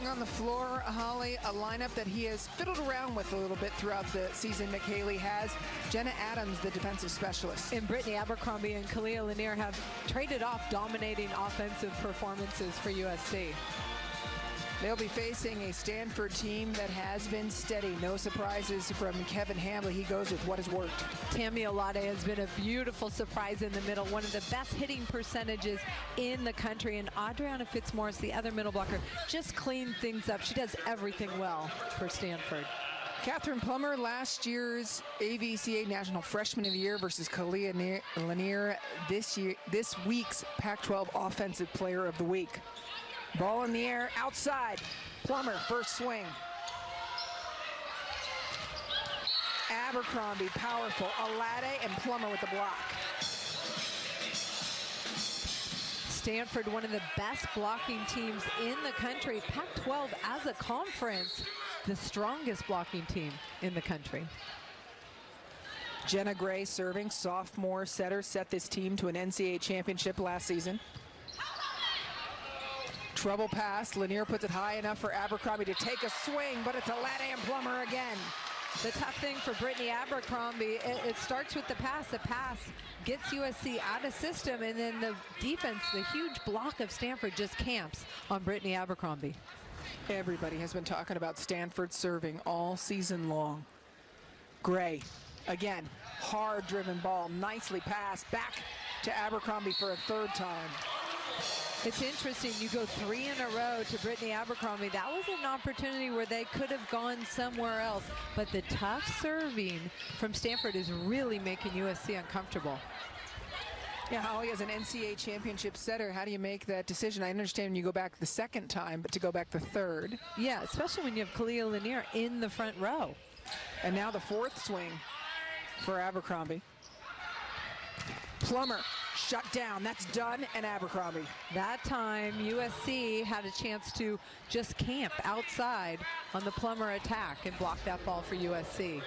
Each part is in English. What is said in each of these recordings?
on the floor, Holly, a lineup that he has fiddled around with a little bit throughout the season. McHaley has Jenna Adams, the defensive specialist. And Brittany Abercrombie and Kalia Lanier have traded off dominating offensive performances for USC. They'll be facing a Stanford team that has been steady. No surprises from Kevin Hambley. He goes with what has worked. Tammy Olade has been a beautiful surprise in the middle, one of the best hitting percentages in the country. And Adriana Fitzmaurice, the other middle blocker, just cleaned things up. She does everything well for Stanford. Catherine Plummer, last year's AVCA National Freshman of the Year versus Kalia Lanier, this week's Pac-12 Offensive Player of the Week. Ball in the air, outside. Plummer, first swing. Abercrombie, powerful. Olade and Plummer with the block. Stanford, one of the best blocking teams in the country. Pac-12 as a conference, the strongest blocking team in the country. Jenna Gray serving, sophomore setter, set this team to an NCAA championship last season. Trouble pass. Lanier puts it high enough for Abercrombie to take a swing, but it's Olade and Plummer again. The tough thing for Brittany Abercrombie, it starts with the pass. The pass gets USC out of system, and then the defense, the huge block of Stanford, just camps on Brittany Abercrombie. Everybody has been talking about Stanford serving all season long. Gray, again, hard-driven ball, nicely passed back to Abercrombie for a third time. It's interesting, you go 3 in a row to Brittany Abercrombie. That was an opportunity where they could have gone somewhere else, but the tough serving from Stanford is really making USC uncomfortable. Yeah, Holly, as an NCAA championship setter, how do you make that decision? I understand when you go back the second time, but to go back the third. Yeah, especially when you have Kalia Lanier in the front row. And now the fourth swing for Abercrombie. Plummer shut down. That's done, and Abercrombie. That time, USC had a chance to just camp outside on the Plummer attack and block that ball for USC.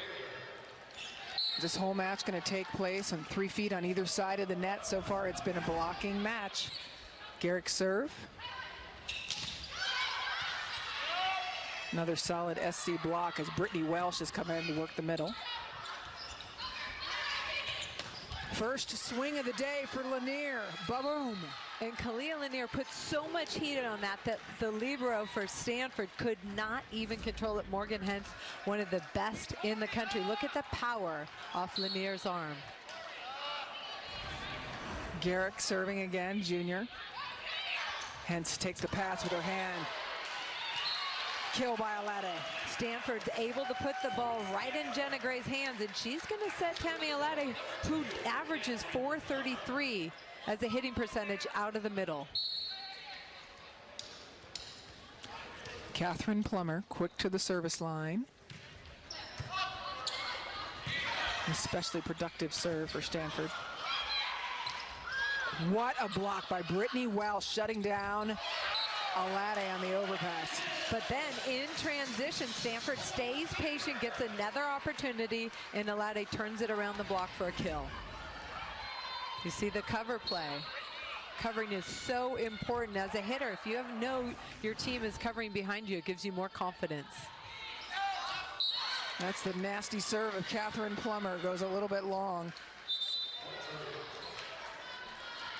This whole match going to take place on 3 feet on either side of the net. So far, it's been a blocking match. Garrick serve. Another solid SC block as Brittany Welsh has come in to work the middle. First swing of the day for Lanier. Ba-boom. And Kalia Lanier put so much heat on that the libero for Stanford could not even control it. Morgan Hentz, one of the best in the country. Look at the power off Lanier's arm. Garrick serving again, junior. Hentz takes the pass with her hand. Kill by Olade. Stanford's able to put the ball right in Jenna Gray's hands, and she's going to set Tammy Olade, who averages .433 as a hitting percentage, out of the middle. Catherine Plummer, quick to the service line. Especially productive serve for Stanford. What a block by Brittany Welsh, shutting down Olade on the overpass. But then in transition, Stanford stays patient, gets another opportunity, and Olade turns it around the block for a kill. You see the cover play. Covering is so important as a hitter. If you know your team is covering behind you, it gives you more confidence. That's the nasty serve of Catherine Plummer. Goes a little bit long.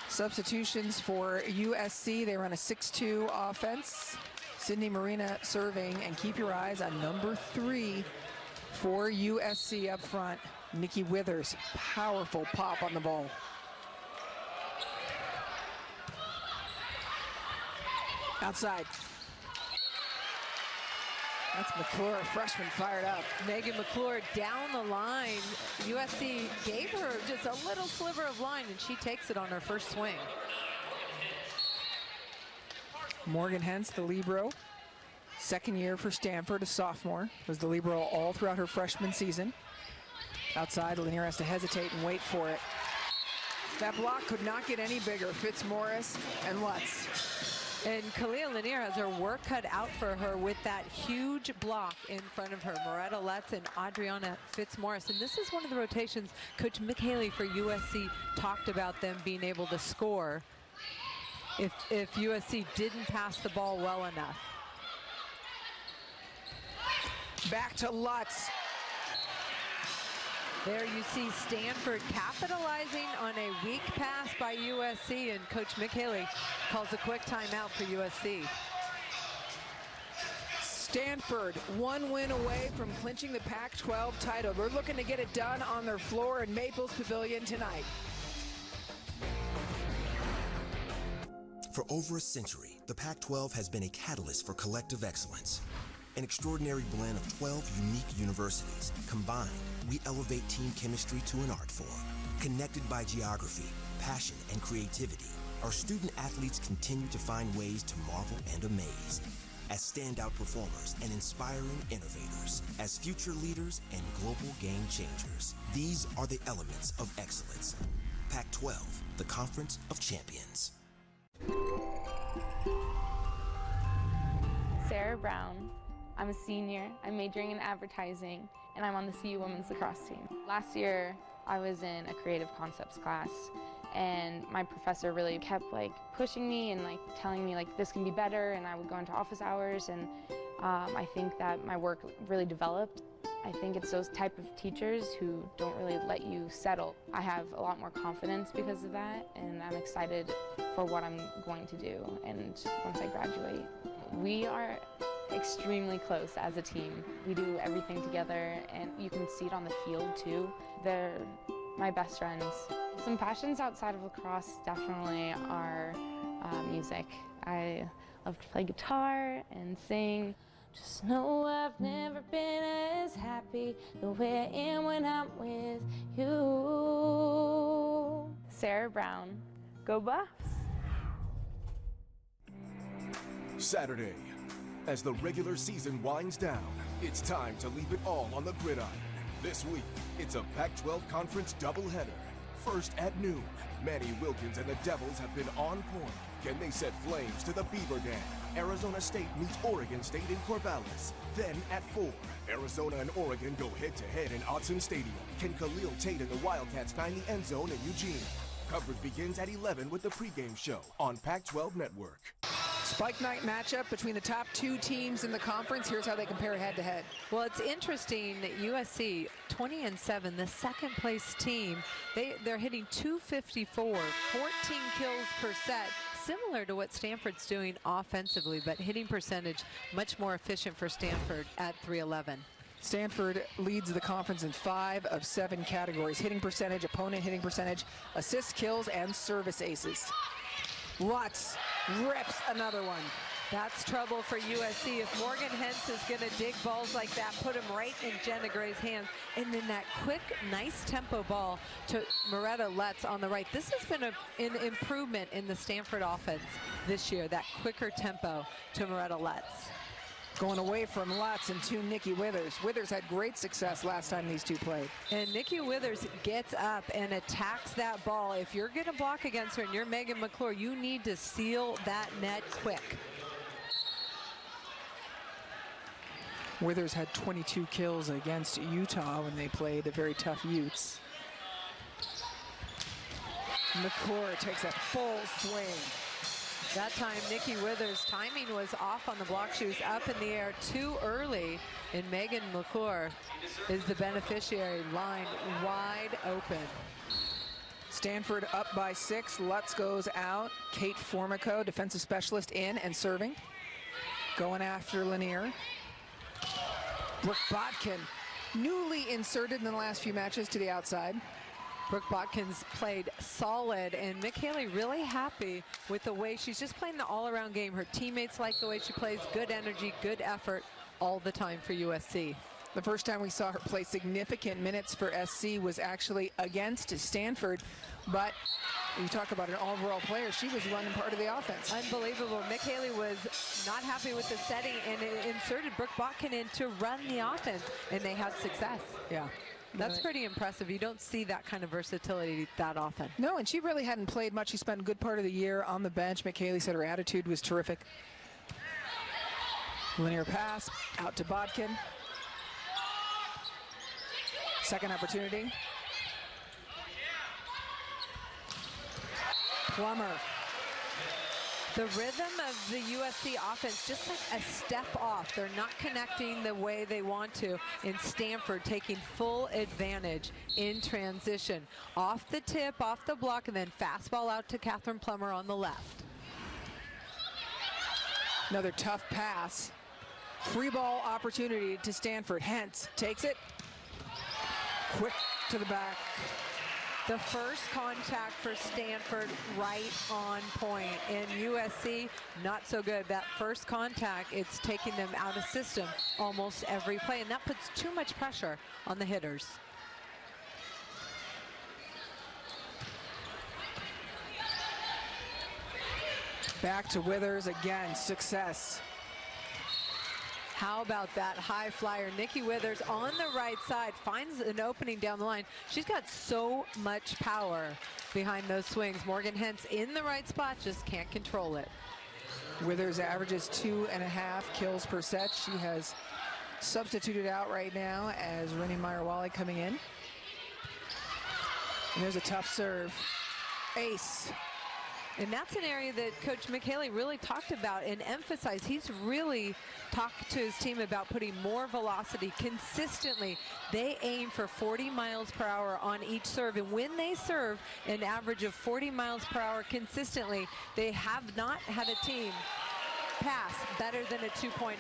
Substitutions for USC. They run a 6-2 offense. Sydney Marina serving, and keep your eyes on number 3 for USC up front. Nikki Withers, powerful pop on the ball. Outside. That's McClure, freshman, fired up. Megan McClure down the line. USC gave her just a little sliver of line, and she takes it on her first swing. Morgan Hentz, the libero. Second year for Stanford, a sophomore. Was the libero all throughout her freshman season. Outside, Lanier has to hesitate and wait for it. That block could not get any bigger. Fitzmaurice and Lutz. And Kalia Lanier has her work cut out for her with that huge block in front of her. Moretta Lutz and Adriana Fitzmaurice. And this is one of the rotations Coach McHaley for USC talked about them being able to score if USC didn't pass the ball well enough. Back to Lutz. There you see Stanford capitalizing on a weak pass by USC, and Coach Mick Haley calls a quick timeout for USC. Stanford, one win away from clinching the Pac-12 title. They're looking to get it done on their floor in Maples Pavilion tonight. For over a century, the Pac-12 has been a catalyst for collective excellence. An extraordinary blend of 12 unique universities. Combined, we elevate team chemistry to an art form. Connected by geography, passion, and creativity, our student athletes continue to find ways to marvel and amaze. As standout performers and inspiring innovators, as future leaders and global game changers. These are the elements of excellence. Pac-12, the Conference of Champions. Sarah Brown. I'm a senior. I'm majoring in advertising, and I'm on the CU Women's Lacrosse team. Last year, I was in a creative concepts class, and my professor really kept pushing me and telling me this can be better, and I would go into office hours, and I think that my work really developed. I think it's those type of teachers who don't really let you settle. I have a lot more confidence because of that, and I'm excited for what I'm going to do and once I graduate. We are extremely close as a team. We do everything together, and you can see it on the field too. They're my best friends. Some passions outside of lacrosse definitely are music. I love to play guitar and sing. Just know I've never been as happy the way I am when I'm with you. Sarah Brown, go Buffs! Saturday, as the regular season winds down, it's time to leave it all on the gridiron. This week, it's a Pac-12 Conference doubleheader. First at noon, Manny Wilkins and the Devils have been on point. Can they set flames to the Beaver Dam? Arizona State meets Oregon State in Corvallis. Then at 4, Arizona and Oregon go head-to-head in Autzen Stadium. Can Khalil Tate and the Wildcats find the end zone in Eugene? Coverage begins at 11 with the pregame show on Pac-12 Network. Spike night matchup between the top two teams in the conference. Here's how they compare head-to-head. Well, it's interesting that USC, 20-7, the second place team, they're hitting 254, 14 kills per set, similar to what Stanford's doing offensively, but hitting percentage much more efficient for Stanford at 311. Stanford leads the conference in 5 of 7 categories: hitting percentage, opponent hitting percentage, assists, kills, and service aces. Lutz rips another one. That's trouble for USC. If Morgan Hentz is going to dig balls like that, put them right in Jenna Gray's hands. And then that quick, nice tempo ball to Moretta Lutz on the right. This has been an improvement in the Stanford offense this year, that quicker tempo to Moretta Lutz. Going away from Lutz and to Nikki Withers. Withers had great success last time these two played. And Nikki Withers gets up and attacks that ball. If you're going to block against her and you're Megan McClure, you need to seal that net quick. Withers had 22 kills against Utah when they played the very tough Utes. McClure takes a full swing. That time, Nikki Withers' timing was off on the block. She was up in the air too early, and Megan McClure is the beneficiary, line wide open. Stanford up by 6. Lutz goes out. Kate Formico, defensive specialist, in and serving. Going after Lanier. Brooke Botkin, newly inserted in the last few matches, to the outside. Brooke Botkins played solid, and Mick Haley really happy with the way she's just playing the all-around game. Her teammates like the way she plays, good energy, good effort all the time for USC. The first time we saw her play significant minutes for SC was actually against Stanford, but you talk about an overall player, she was running part of the offense. Unbelievable. Mick Haley was not happy with the setting and inserted Brooke Botkin in to run the offense, and they had success. Yeah. That's pretty impressive. You don't see that kind of versatility that often. No, and she really hadn't played much. She spent a good part of the year on the bench. Mick Haley said her attitude was terrific. Linear pass out to Botkin. Second opportunity. Plummer The rhythm of the USC offense just like a step off. They're not connecting the way they want to. In Stanford taking full advantage in transition. Off the tip, off the block, and then fastball out to Catherine Plummer on the left. Another tough pass. Free ball opportunity to Stanford. Hentz takes it. Quick to the back. The first contact for Stanford right on point. And USC, not so good. That first contact, it's taking them out of system almost every play. And that puts too much pressure on the hitters. Back to Withers again. Success. How about that high flyer? Nikki Withers on the right side finds an opening down the line. She's got so much power behind those swings. Morgan Hentz in the right spot, just can't control it. Withers averages 2.5 kills per set. She has substituted out right now as Rennie Meyer-Wally coming in. And there's a tough serve. Ace. And that's an area that Coach McHaley really talked about and emphasized. He's really talked to his team about putting more velocity consistently. They aim for 40 miles per hour on each serve. And when they serve an average of 40 miles per hour consistently, they have not had a team pass better than a 2.0.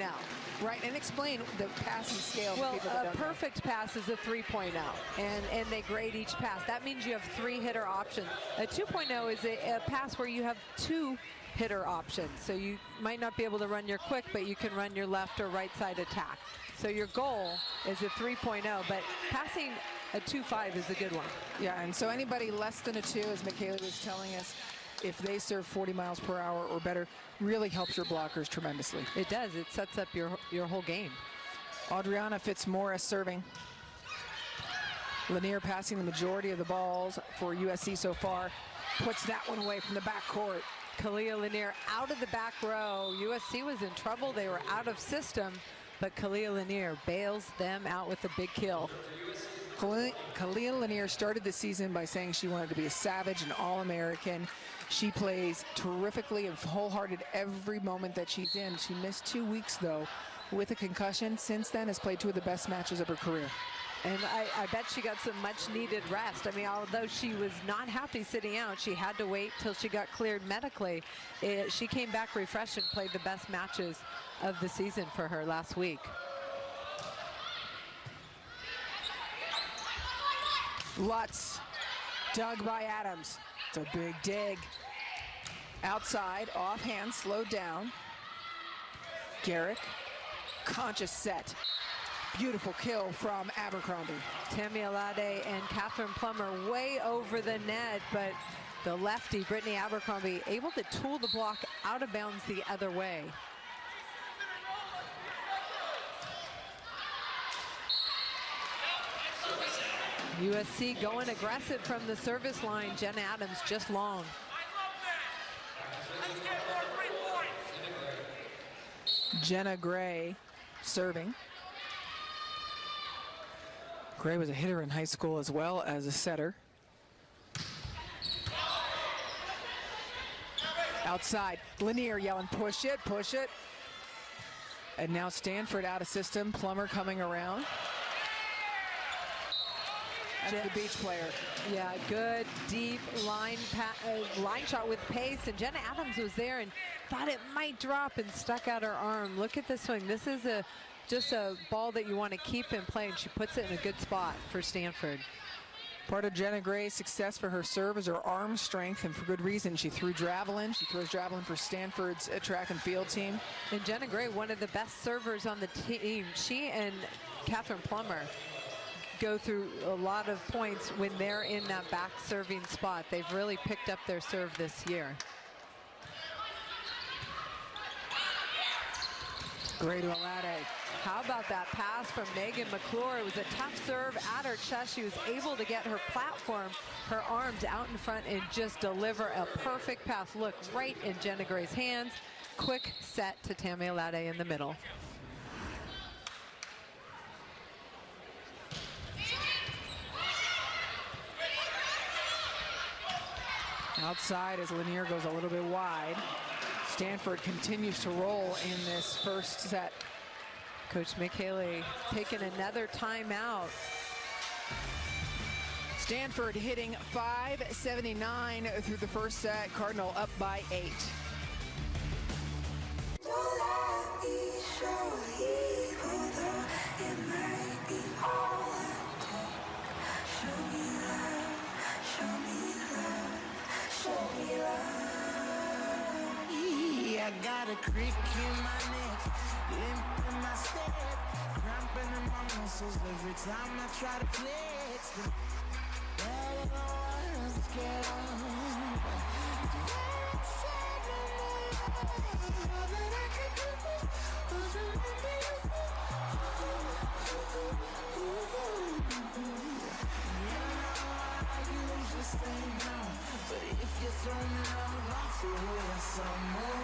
Right, and explain the passing scale. Well, for people that a don't know. perfect pass is a 3.0, and they grade each pass. That means you have 3 hitter options. A 2.0 is a pass where you have 2 hitter options. So you might not be able to run your quick, but you can run your left or right side attack. So your goal is a 3.0, but passing a 2.5 is a good one. Yeah, and so anybody less than a 2, as McHaley was telling us, if they serve 40 miles per hour or better, really helps your blockers tremendously. It does. It sets up your whole game. Adriana Fitzmaurice serving. Lanier passing the majority of the balls for USC so far. Puts that one away from the backcourt. Kalia Lanier out of the back row. USC was in trouble. They were out of system, but Kalia Lanier bails them out with a big kill. Kalia Lanier started the season by saying she wanted to be a savage, an All-American. She plays terrifically and wholehearted every moment that she's in. She missed 2 weeks, though, with a concussion. Since then, has played 2 of the best matches of her career. And I bet she got some much-needed rest. I mean, although she was not happy sitting out, she had to wait till she got cleared medically. She came back refreshed and played the best matches of the season for her last week. Lutz, dug by Adams. It's a big dig. Outside, offhand, slowed down. Garrick, conscious set. Beautiful kill from Abercrombie. Tammy Alade and Catherine Plummer way over the net, but the lefty, Brittany Abercrombie, able to tool the block out of bounds the other way. USC going aggressive from the service line. Jenna Adams just long. Jenna Gray serving. Gray was a hitter in high school as well as a setter. Outside, Lanier yelling, push it, push it. And now Stanford out of system, Plummer coming around. That's the beach player. Yeah, good, deep line shot with pace. And Jenna Adams was there and thought it might drop and stuck out her arm. Look at this swing. This is just a ball that you want to keep in play, and she puts it in a good spot for Stanford. Part of Jenna Gray's success for her serve is her arm strength, and for good reason. She threw javelin. She throws javelin for Stanford's track and field team. And Jenna Gray, one of the best servers on the team. She and Catherine Plummer go through a lot of points when they're in that back serving spot. They've really picked up their serve this year. Gray to Alade. How about that pass from Megan McClure? It was a tough serve at her chest. She was able to get her platform, her arms out in front, and just deliver a perfect pass. Look, right in Jenna Gray's hands. Quick set to Tammy Alade in the middle. Outside as Lanier goes a little bit wide. Stanford continues to roll in this first set. Coach McHaley taking another timeout. Stanford hitting 579 through the first set. Cardinal up by 8. I got a crick in my neck, limp in my step, cramping in my muscles every time I try to flex them. I don't wanna get on. All that I could do was remember you. You know I usually stay now, but if you throw me love, I'll throw you some more.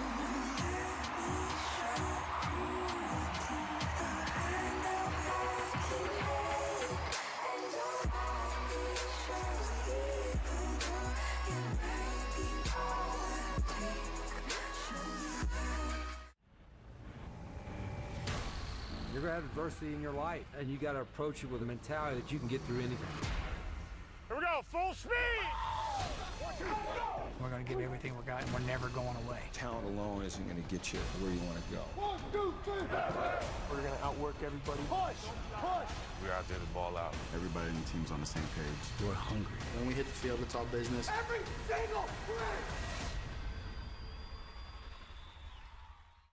You're gonna have adversity in your life, and you gotta approach it with a mentality that you can get through anything. Here we go, full speed! We're going to give everything we got, and we're never going away. Talent alone isn't going to get you where you want to go. 1, 2, 3, We're going to outwork everybody. push, push! We're out there to ball out. Everybody in the team's on the same page. We're hungry. When we hit the field, it's all business. Every single play!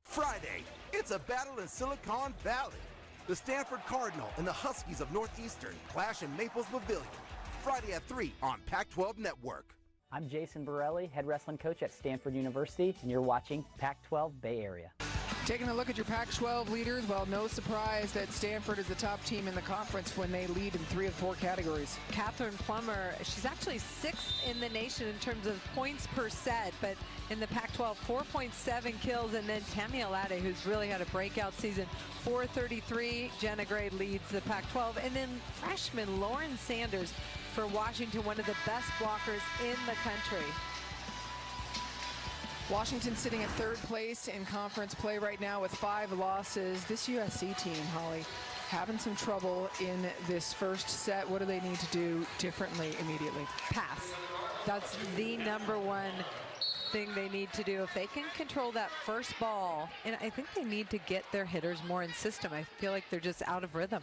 Friday, it's a battle in Silicon Valley. The Stanford Cardinal and the Huskies of Northeastern clash in Maples Pavilion. Friday at 3 on Pac-12 Network. I'm Jason Borelli, head wrestling coach at Stanford University, and you're watching Pac-12 Bay Area. Taking a look at your Pac-12 leaders, well, no surprise that Stanford is the top team in the conference when they lead in 3 of 4 categories. Catherine Plummer, she's actually 6th in the nation in terms of points per set, but in the Pac-12, 4.7 kills, and then Tammy Alade, who's really had a breakout season, 433. Jenna Gray leads the Pac-12, and then freshman Lauren Sanders for Washington, one of the best blockers in the country. Washington sitting at 3rd place in conference play right now with 5 losses. This USC team, Holly, having some trouble in this first set. What do they need to do differently immediately? Pass. That's the #1 thing they need to do. If they can control that first ball, and I think they need to get their hitters more in system. I feel like they're just out of rhythm.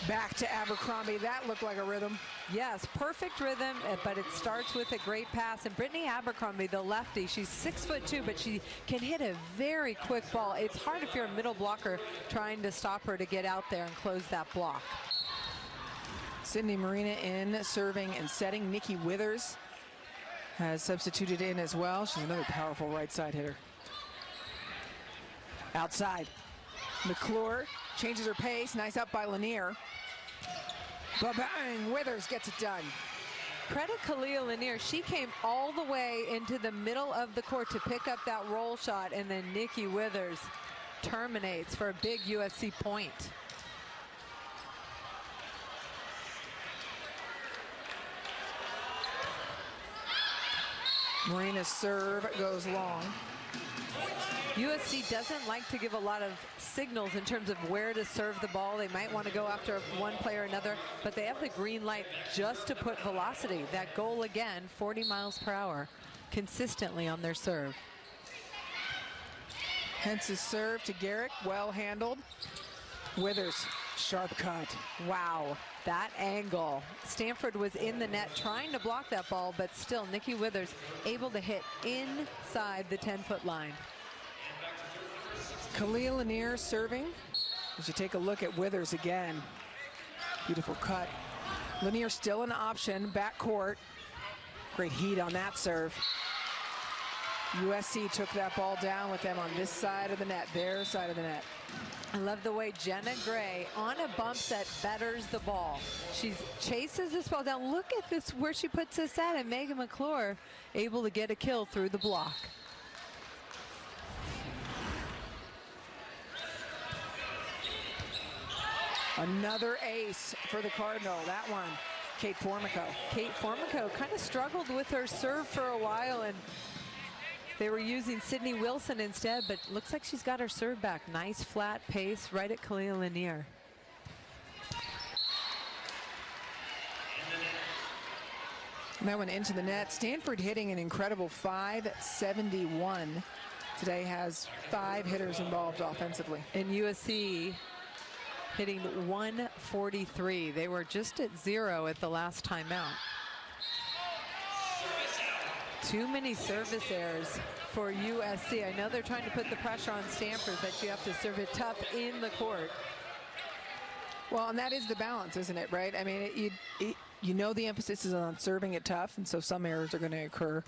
Back to Abercrombie. That looked like a rhythm. Yes, perfect rhythm, but it starts with a great pass. And Brittany Abercrombie, the lefty, she's 6'2", but she can hit a very quick ball. It's hard if you're a middle blocker trying to stop her to get out there and close that block. Sydney Marina in, serving and setting. Nikki Withers has substituted in as well. She's another powerful right side hitter. Outside. McClure changes her pace. Nice up by Lanier. Ba-bang! Withers gets it done. Credit Khalil Lanier. She came all the way into the middle of the court to pick up that roll shot, and then Nikki Withers terminates for a big USC point. Marina's serve goes long. USC doesn't like to give a lot of signals in terms of where to serve the ball. They might want to go after one player or another, but they have the green light just to put velocity. That goal again, 40 miles per hour, consistently on their serve. Hence's serve to Garrick, well handled. Withers, sharp cut. Wow, that angle. Stanford was in the net trying to block that ball, but still Nikki Withers able to hit inside the 10-foot line. Khalil Lanier serving. As you take a look at Withers again. Beautiful cut. Lanier still an option, backcourt. Great heat on that serve. USC took that ball down with them on this side of the net, their side of the net. I love the way Jenna Gray on a bump set betters the ball. She chases this ball down. Look at this, where she puts this at, and Megan McClure able to get a kill through the block. Another ace for the Cardinal. That one Kate Formico. Kate Formico kind of struggled with her serve for a while, and they were using Sydney Wilson instead, but looks like she's got her serve back. Nice flat pace right at Khalil Lanier. And that went into the net. Stanford hitting an incredible 571. Today has 5 hitters involved offensively. And USC hitting 143. They were just at 0 at the last timeout. Too many service errors for USC. I know they're trying to put the pressure on Stanford, but you have to serve it tough in the court. Well, and that is the balance, isn't it, right? I mean, you know the emphasis is on serving it tough, and so some errors are going to occur.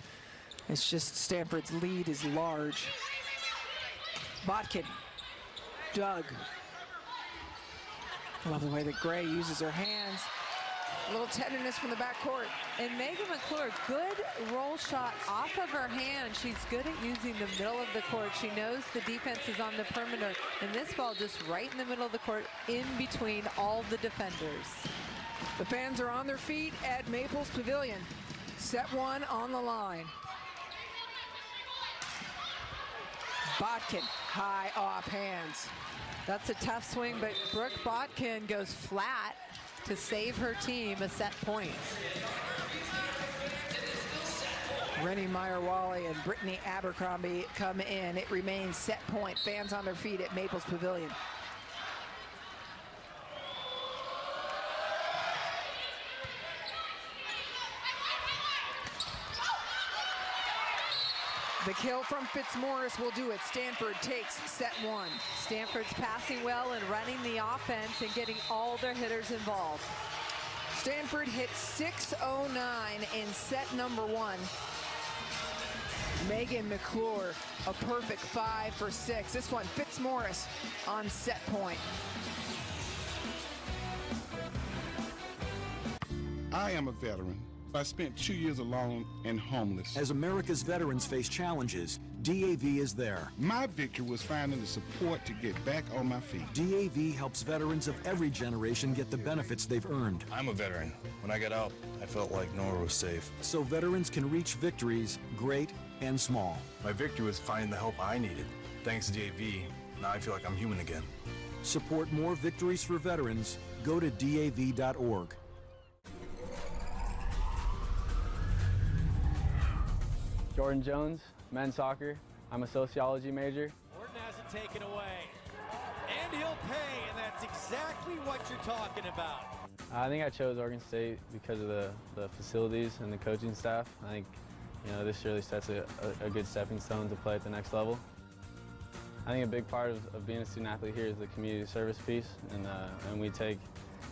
It's just Stanford's lead is large. Botkin, Doug. I love the way that Gray uses her hands. A little tenderness from the backcourt. And Megan McClure, good roll shot off of her hand. She's good at using the middle of the court. She knows the defense is on the perimeter. And this ball just right in the middle of the court, in between all the defenders. The fans are on their feet at Maples Pavilion. Set 1 on the line. Botkin, high off hands. That's a tough swing, but Brooke Botkin goes flat to save her team a set point. Rennie Meyer-Wally and Brittany Abercrombie come in. It remains set point. Fans on their feet at Maples Pavilion. The kill from Fitzmaurice will do it. Stanford takes set 1. Stanford's passing well and running the offense and getting all their hitters involved. Stanford hit 609 in set number 1. Megan McClure, a perfect 5 for 6. This one, Fitzmaurice on set point. I am a veteran. I spent 2 years alone and homeless. As America's veterans face challenges, DAV is there. My victory was finding the support to get back on my feet. DAV helps veterans of every generation get the benefits they've earned. I'm a veteran. When I got out, I felt like nowhere was safe. So veterans can reach victories, great and small. My victory was finding the help I needed. Thanks to DAV, now I feel like I'm human again. Support more victories for veterans. Go to DAV.org. Jordan Jones, men's soccer. I'm a sociology major. Jordan has it taken away, and he'll pay, and that's exactly what you're talking about. I think I chose Oregon State because of the facilities and the coaching staff. I think, this really sets a good stepping stone to play at the next level. I think a big part of being a student athlete here is the community service piece, and we take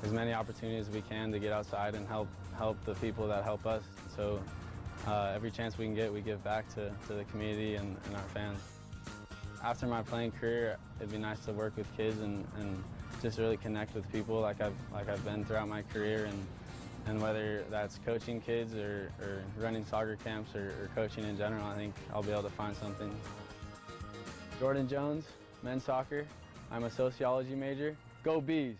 as many opportunities as we can to get outside and help the people that help us. So every chance we can get, we give back to the community and our fans. After my playing career, it'd be nice to work with kids and just really connect with people like I've been throughout my career, and whether that's coaching kids or running soccer camps or coaching in general, I think I'll be able to find something. Jordan Jones, men's soccer. I'm a sociology major. Go Bees!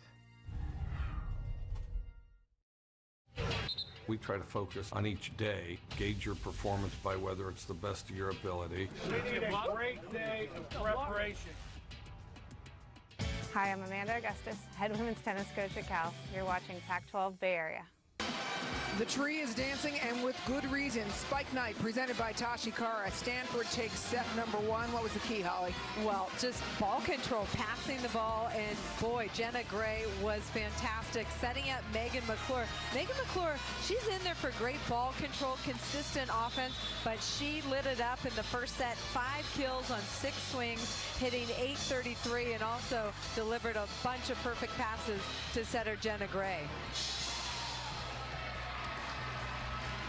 We try to focus on each day, gauge your performance by whether it's the best of your ability. A great day of preparation. Hi, I'm Amanda Augustus, head women's tennis coach at Cal. You're watching Pac-12 Bay Area. The tree is dancing, and with good reason. Spike Night presented by Tashi Kara. Stanford takes set number 1. What was the key, Holly? Well, just ball control, passing the ball, and boy, Jenna Gray was fantastic, setting up Megan McClure. Megan McClure, she's in there for great ball control, consistent offense, but she lit it up in the first set. 5 kills on 6 swings, hitting .833, and also delivered a bunch of perfect passes to setter Jenna Gray.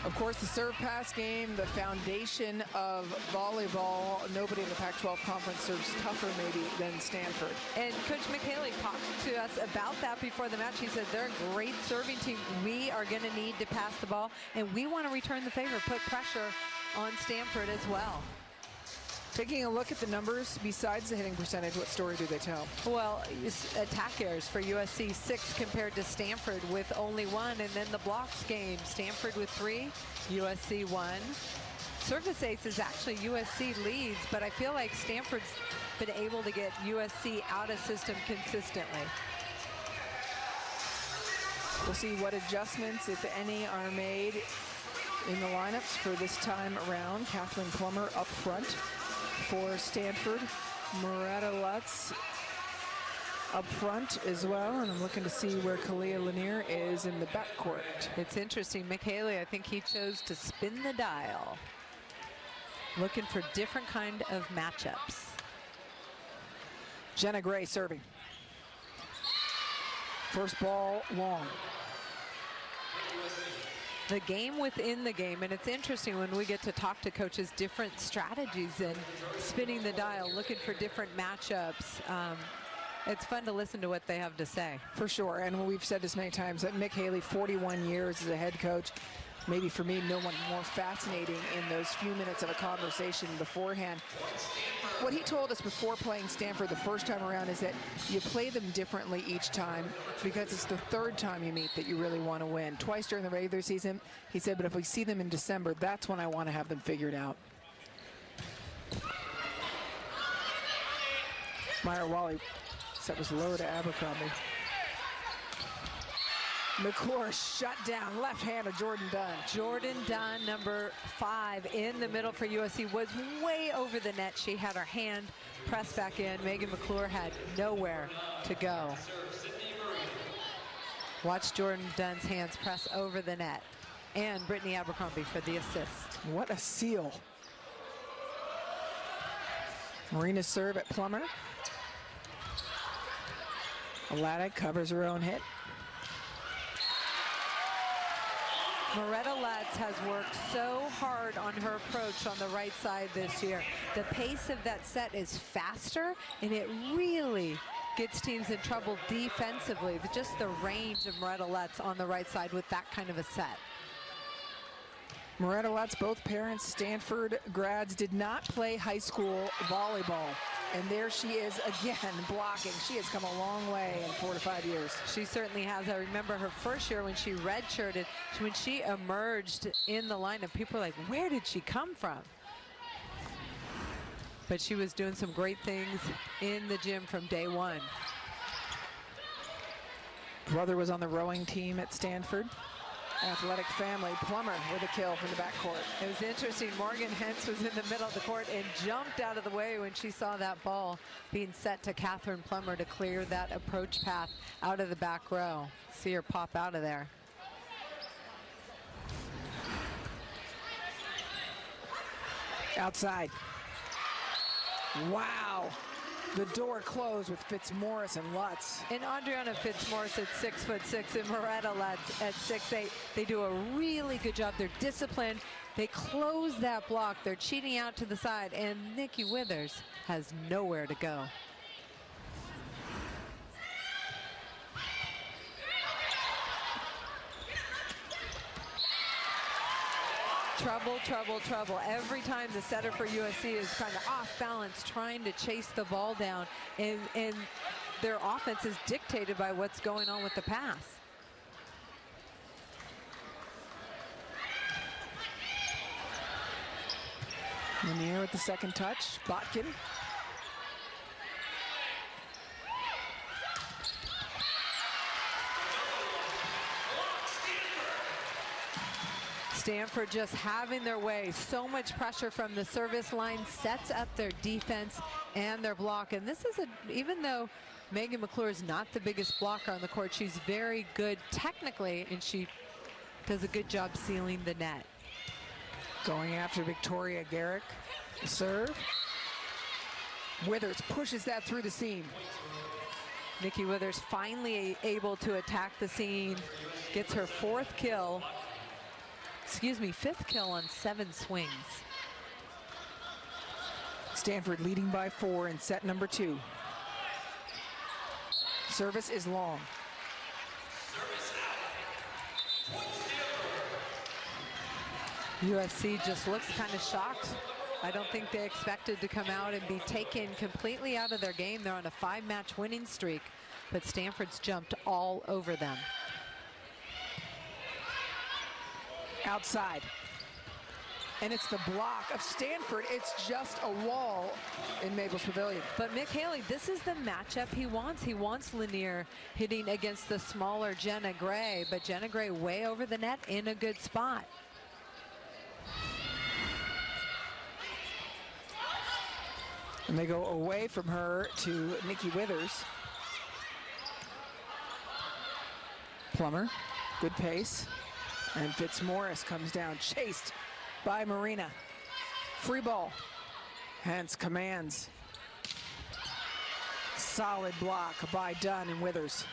Of course, the serve pass game, the foundation of volleyball. Nobody in the Pac-12 conference serves tougher maybe than Stanford. And Coach McHaley talked to us about that before the match. He said they're a great serving team. We are going to need to pass the ball, and we want to return the favor, put pressure on Stanford as well. Taking a look at the numbers, besides the hitting percentage, what story do they tell? Well, attack errors for USC, 6 compared to Stanford with only 1. And then the blocks game, Stanford with 3, USC 1. Service aces, actually USC leads, but I feel like Stanford's been able to get USC out of system consistently. We'll see what adjustments, if any, are made in the lineups for this time around. Catherine Plummer up front for Stanford. Moretta Lutz up front as well, and I'm looking to see where Kalia Lanier is in the backcourt. It's interesting, McHaley, I think he chose to spin the dial. Looking for different kind of matchups. Jenna Gray serving. First ball long. The game within the game, and it's interesting when we get to talk to coaches, different strategies and spinning the dial, looking for different matchups. It's fun to listen to what they have to say. For sure, and we've said this many times, that Mick Haley, 41 years as a head coach, maybe for me, no one more fascinating in those few minutes of a conversation beforehand. What he told us before playing Stanford the first time around is that you play them differently each time because it's the third time you meet that you really want to win. Twice during the regular season, he said, but if we see them in December, that's when I want to have them figured out. Meyer Wally, set was low to Abercrombie. McClure shut down, left hand of Jordan Dunn. Jordan Dunn, number 5 in the middle for USC, was way over the net. She had her hand pressed back in. Megan McClure had nowhere to go. Watch Jordan Dunn's hands press over the net. And Brittany Abercrombie for the assist. What a seal. Marina serve at Plummer. Alada covers her own hit. Moretta Lutz has worked so hard on her approach on the right side this year. The pace of that set is faster, and it really gets teams in trouble defensively. Just the range of Moretta Lutz on the right side with that kind of a set. Moretta Lutz, both parents Stanford grads, did not play high school volleyball. And there she is again blocking. She has come a long way in 4 to 5 years. She certainly has. I remember her first year when she redshirted, when she emerged in the lineup, people were like, where did she come from? But she was doing some great things in the gym from day one. Brother was on the rowing team at Stanford. Athletic family. Plummer with a kill from the backcourt. It was interesting. Morgan Hentz was in the middle of the court and jumped out of the way when she saw that ball being set to Catherine Plummer to clear that approach path out of the back row. See her pop out of there. Outside. Wow. The door closed with Fitzmaurice and Lutz. And Adriana Fitzmaurice at 6'6" and Moretta Lutz at 6'8". They do a really good job. They're disciplined. They close that block. They're cheating out to the side, and Nikki Withers has nowhere to go. Trouble, trouble, trouble. Every time the setter for USC is kind of off balance, trying to chase the ball down, and their offense is dictated by what's going on with the pass. Lanier with the second touch. Botkin. Stanford just having their way. So much pressure from the service line sets up their defense and their block. And this is even though Megan McClure is not the biggest blocker on the court, she's very good technically, and she does a good job sealing the net. Going after Victoria Garrick. Serve. Withers pushes that through the seam. Nikki Withers finally able to attack the seam. Gets her fifth kill on 7 swings. Stanford leading by 4 in set number 2. Service is long. USC just looks kind of shocked I don't think they expected to come out and be taken completely out of their game. They're on a 5-match winning streak, but Stanford's jumped all over them. Outside. And it's the block of Stanford. It's just a wall in Maples Pavilion. But Mick Haley, this is the matchup he wants. He wants Lanier hitting against the smaller Jenna Gray, but Jenna Gray way over the net in a good spot. And they go away from her to Nikki Withers. Plummer, good pace. And Fitzmaurice comes down, chased by Marina. Free ball. Hence commands. Solid block by Dunn and Withers.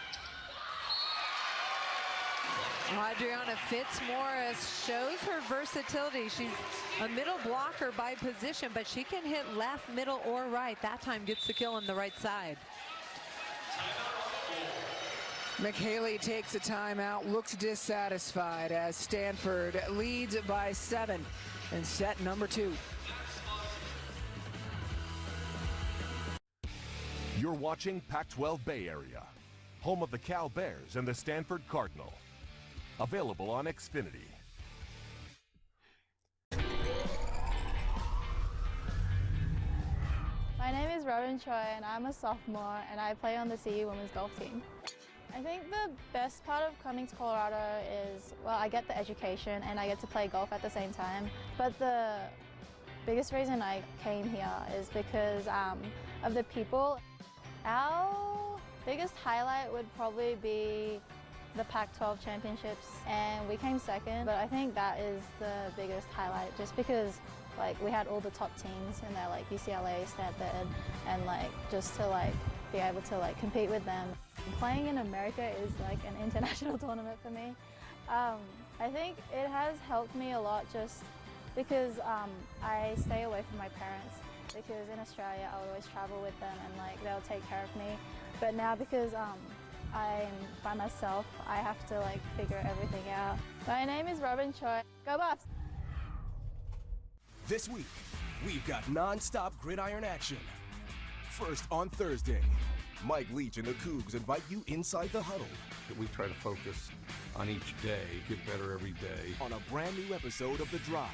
Adriana Fitzmaurice shows her versatility. She's a middle blocker by position, but she can hit left, middle, or right. That time gets the kill on the right side. McHaley takes a timeout, looks dissatisfied as Stanford leads by 7 in set number 2. You're watching Pac-12 Bay Area, home of the Cal Bears and the Stanford Cardinal. Available on Xfinity. My name is Robin Choi and I'm a sophomore and I play on the CU women's golf team. I think the best part of coming to Colorado is, well, I get the education and I get to play golf at the same time. But the biggest reason I came here is because of the people. Our biggest highlight would probably be the Pac-12 championships, and we came second, but I think that is the biggest highlight just because like we had all the top teams in there, like UCLA, Stanford, and like just to be able to compete with them. Playing in America is like an international tournament for me. I think it has helped me a lot just because I stay away from my parents, because in Australia I would always travel with them and they'll take care of me. But now because I'm by myself, I have to figure everything out. My name is Robin Choi. Go Buffs! This week, we've got non-stop gridiron action. First on Thursday, Mike Leach and the Cougs invite you inside the huddle. We try to focus on each day, get better every day. On a brand new episode of The Drive.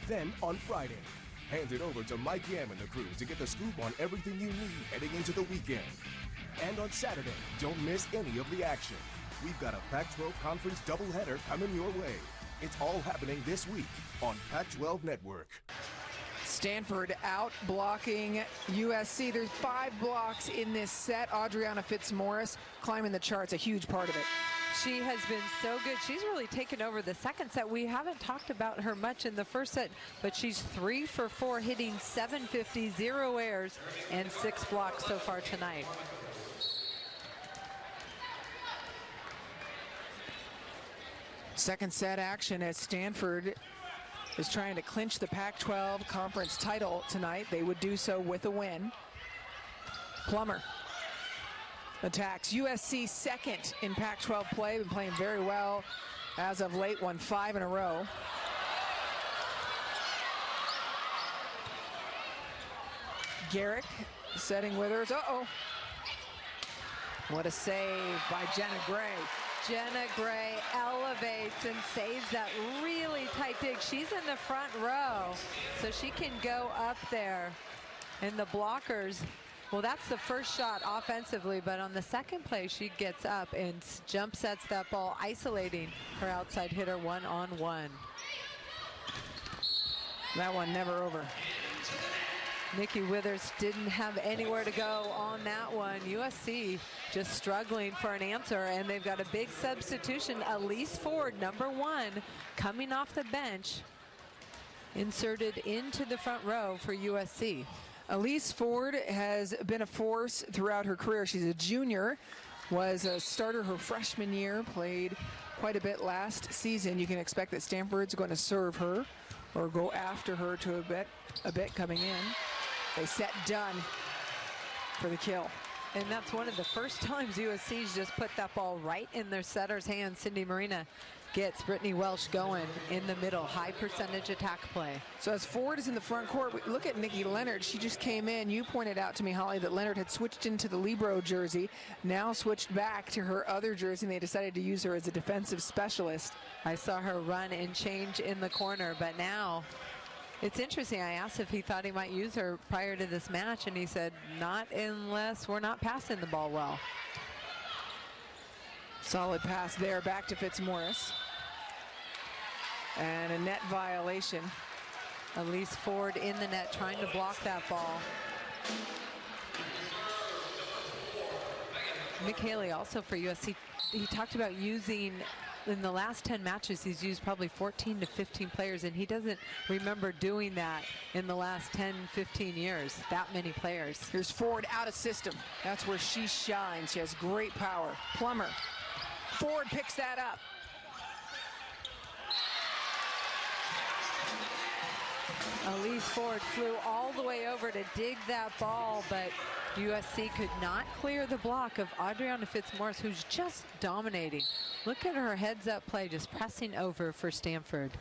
Then on Friday, hand it over to Mike Yam and the crew to get the scoop on everything you need heading into the weekend. And on Saturday, don't miss any of the action. We've got a Pac-12 conference doubleheader coming your way. It's all happening this week on Pac-12 Network. Stanford out blocking USC. There's 5 blocks in this set. Adriana Fitzmaurice climbing the charts, a huge part of it. She has been so good. She's really taken over the second set. We haven't talked about her much in the first set, but she's 3 for 4, hitting 750, 0 errors, and 6 blocks so far tonight. Second set action as Stanford is trying to clinch the Pac-12 conference title tonight. They would do so with a win. Plummer attacks. USC second in Pac-12 play, been playing very well as of late, won 5 in a row. Garrick setting Withers. Uh-oh. What a save by Jenna Gray. Jenna Gray elevates and saves that really tight dig. She's in the front row, so she can go up there. And the blockers, well, that's the first shot offensively, but on the second play, she gets up and jump sets that ball, isolating her outside hitter one-on-one. That one never over. Nikki Withers didn't have anywhere to go on that one. USC just struggling for an answer, and they've got a big substitution. Elise Ford, number 1, coming off the bench, inserted into the front row for USC. Elise Ford has been a force throughout her career. She's a junior, was a starter her freshman year, played quite a bit last season. You can expect that Stanford's going to serve her or go after her to a bit coming in. They set Dunn for the kill. And that's one of the first times USC's just put that ball right in their setter's hands. Cindy Marina gets Brittany Welsh going in the middle. High percentage attack play. So as Ford is in the front court, look at Nikki Leonard. She just came in. You pointed out to me, Holly, that Leonard had switched into the libero jersey, now switched back to her other jersey, and they decided to use her as a defensive specialist. I saw her run and change in the corner, but now it's interesting. I asked if he thought he might use her prior to this match, and he said, not unless we're not passing the ball well. Solid pass there, back to Fitzmaurice. And a net violation. Elise Ford in the net trying to block that ball. Mick Haley also for USC, he talked about using, in the last 10 matches, he's used probably 14 to 15 players, and he doesn't remember doing that in the last 10, 15 years, that many players. Here's Ford out of system. That's where she shines. She has great power. Plummer. Ford picks that up. Elise Ford flew all the way over to dig that ball, but USC could not clear the block of Adriana Fitzmaurice, who's just dominating. Look at her heads-up play, just pressing over for Stanford.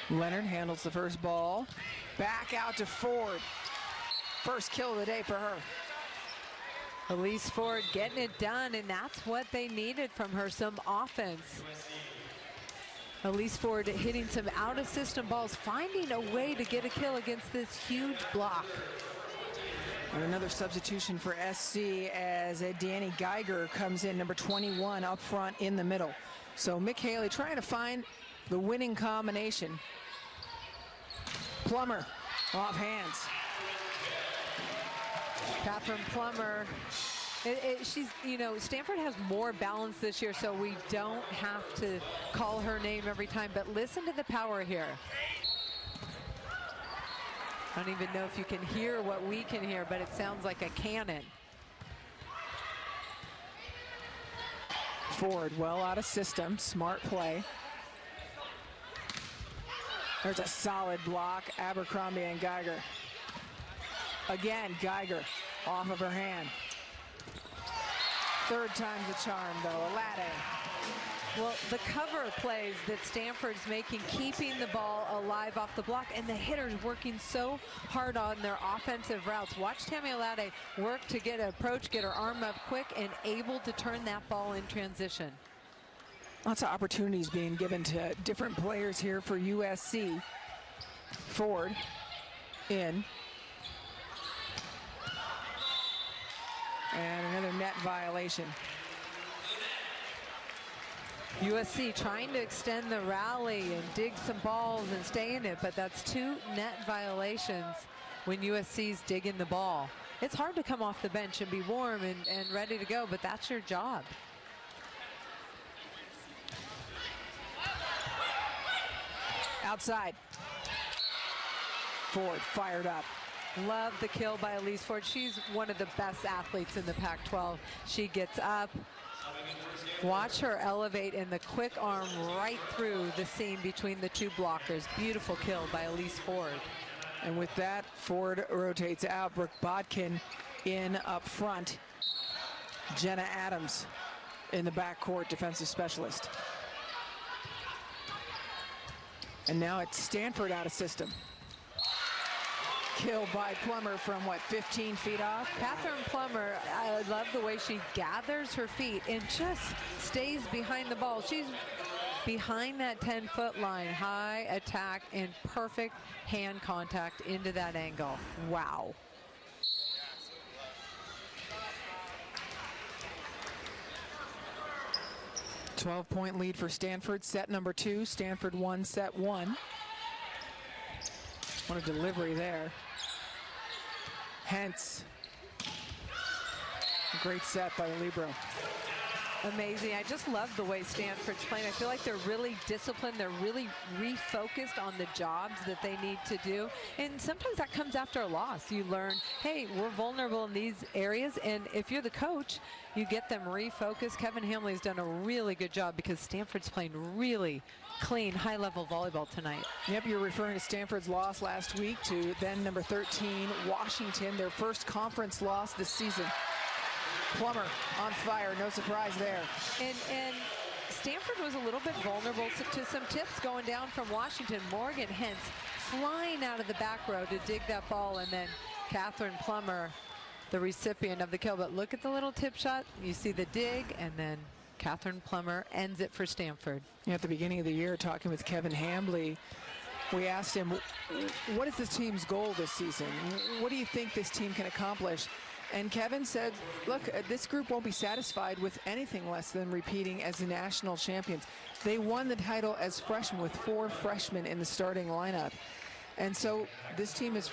Leonard handles the first ball. Back out to Ford. First kill of the day for her. Elise Ford getting it done, and that's what they needed from her, some offense. Elise Ford hitting some out-of-system balls, finding a way to get a kill against this huge block. And another substitution for SC as Danny Geiger comes in, number 21, up front in the middle. So Mick Haley trying to find the winning combination. Plummer off hands. Catherine Plummer. She's, you know, Stanford has more balance this year, so we don't have to call her name every time, but listen to the power here. I don't even know if you can hear what we can hear, but it sounds like a cannon. Ford well out of system, smart play. There's a solid block, Abercrombie and Geiger. Again, Geiger off of her hand. Third time's a charm, though. Alade. Well, the cover plays that Stanford's making, keeping the ball alive off the block, and the hitters working so hard on their offensive routes. Watch Tammy Alade work to get an approach, get her arm up quick, and able to turn that ball in transition. Lots of opportunities being given to different players here for USC. Ford in. And another net violation. USC trying to extend the rally and dig some balls and stay in it, but that's 2 net violations when USC's digging the ball. It's hard to come off the bench and be warm and ready to go, but that's your job. Outside. Ford fired up. Love the kill by Elise Ford. She's one of the best athletes in the Pac-12. She gets up. Watch her elevate in the quick arm right through the seam between the 2 blockers. Beautiful kill by Elise Ford. And with that, Ford rotates out. Brooke Bodkin in up front. Jenna Adams in the backcourt, defensive specialist. And now it's Stanford out of system. Kill by Plummer from, what, 15 feet off? Catherine Plummer, I love the way she gathers her feet and just stays behind the ball. She's behind that 10-foot line, high attack and perfect hand contact into that angle. Wow. A 12-point lead for Stanford. Set number 2. Stanford 1, set 1. What a delivery there. Hence. A great set by the libero. Amazing. I just love the way Stanford's playing. I feel like they're really disciplined. They're really refocused on the jobs that they need to do. And sometimes that comes after a loss. You learn, hey, we're vulnerable in these areas. And if you're the coach, you get them refocused. Kevin Hamley's done a really good job because Stanford's playing really clean, high-level volleyball tonight. Yep, you're referring to Stanford's loss last week to then number 13, Washington, their first conference loss this season. Plummer on fire, no surprise there. And Stanford was a little bit vulnerable to some tips going down from Washington. Morgan Hens flying out of the back row to dig that ball, and then Catherine Plummer, the recipient of the kill. But look at the little tip shot. You see the dig, and then Catherine Plummer ends it for Stanford. At the beginning of the year, talking with Kevin Hambley, we asked him, what is this team's goal this season? What do you think this team can accomplish? And Kevin said, look, this group won't be satisfied with anything less than repeating as the national champions. They won the title as freshmen with 4 freshmen in the starting lineup. And so this team is,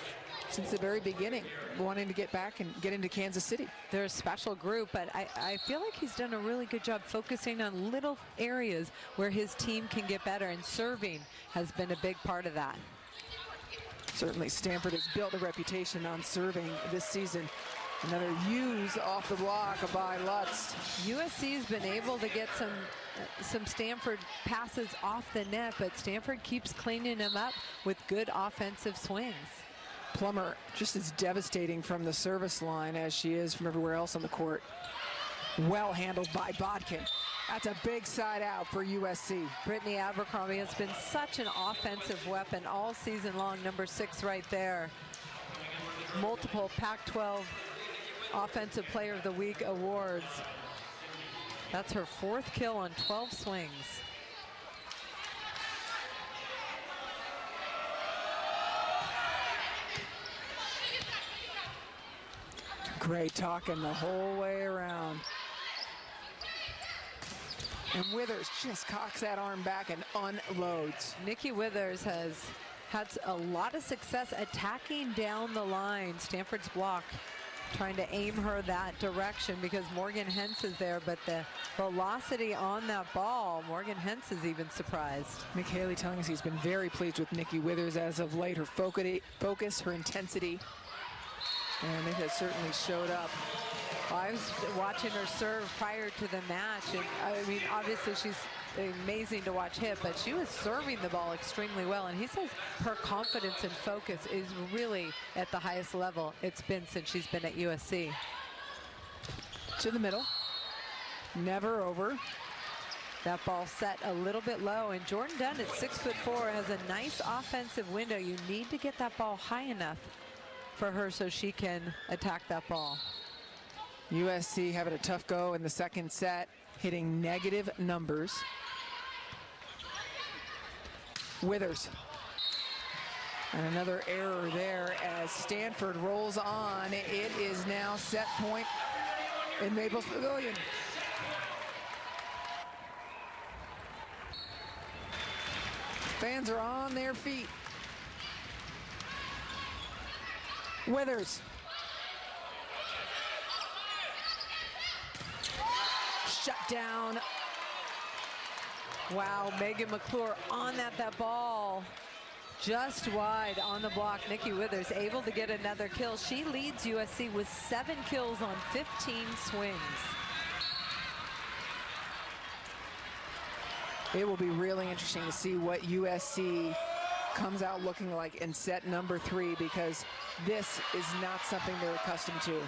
since the very beginning, wanting to get back and get into Kansas City. They're a special group, but I feel like he's done a really good job focusing on little areas where his team can get better, and serving has been a big part of that. Certainly Stanford has built a reputation on serving this season. Another use off the block by Lutz. USC has been able to get some Stanford passes off the net, but Stanford keeps cleaning them up with good offensive swings. Plummer just as devastating from the service line as she is from everywhere else on the court. Well handled by Bodkin. That's a big side out for USC. Brittany Abercrombie has been such an offensive weapon all season long. Number 6 right there. Multiple Pac-12 Offensive Player of the Week awards. That's her 4th kill on 12 swings. Great talking the whole way around. And Withers just cocks that arm back and unloads. Nikki Withers has had a lot of success attacking down the line. Stanford's block trying to aim her that direction because Morgan Hens is there, but the velocity on that ball, Morgan Hens is even surprised. Mick Haley telling us he's been very pleased with Nikki Withers as of late. Her focus, her intensity, and it has certainly showed up. I was watching her serve prior to the match, and I mean, obviously she's amazing to watch hit, but she was serving the ball extremely well, and he says her confidence and focus is really at the highest level it's been since she's been at USC. To the middle, never over. That ball set a little bit low, and Jordan Dunn at 6'4" has a nice offensive window. You need to get that ball high enough for her so she can attack that ball. USC having a tough go in the second set, hitting negative numbers. Withers. And another error there as Stanford rolls on. It is now set point in Maples Pavilion. Fans are on their feet. Withers. Shut down. Wow, Megan McClure on that ball just wide on the block. Nikki Withers able to get another kill. She leads USC with 7 kills on 15 swings. It will be really interesting to see what USC comes out looking like in set number 3, because this is not something they're accustomed to.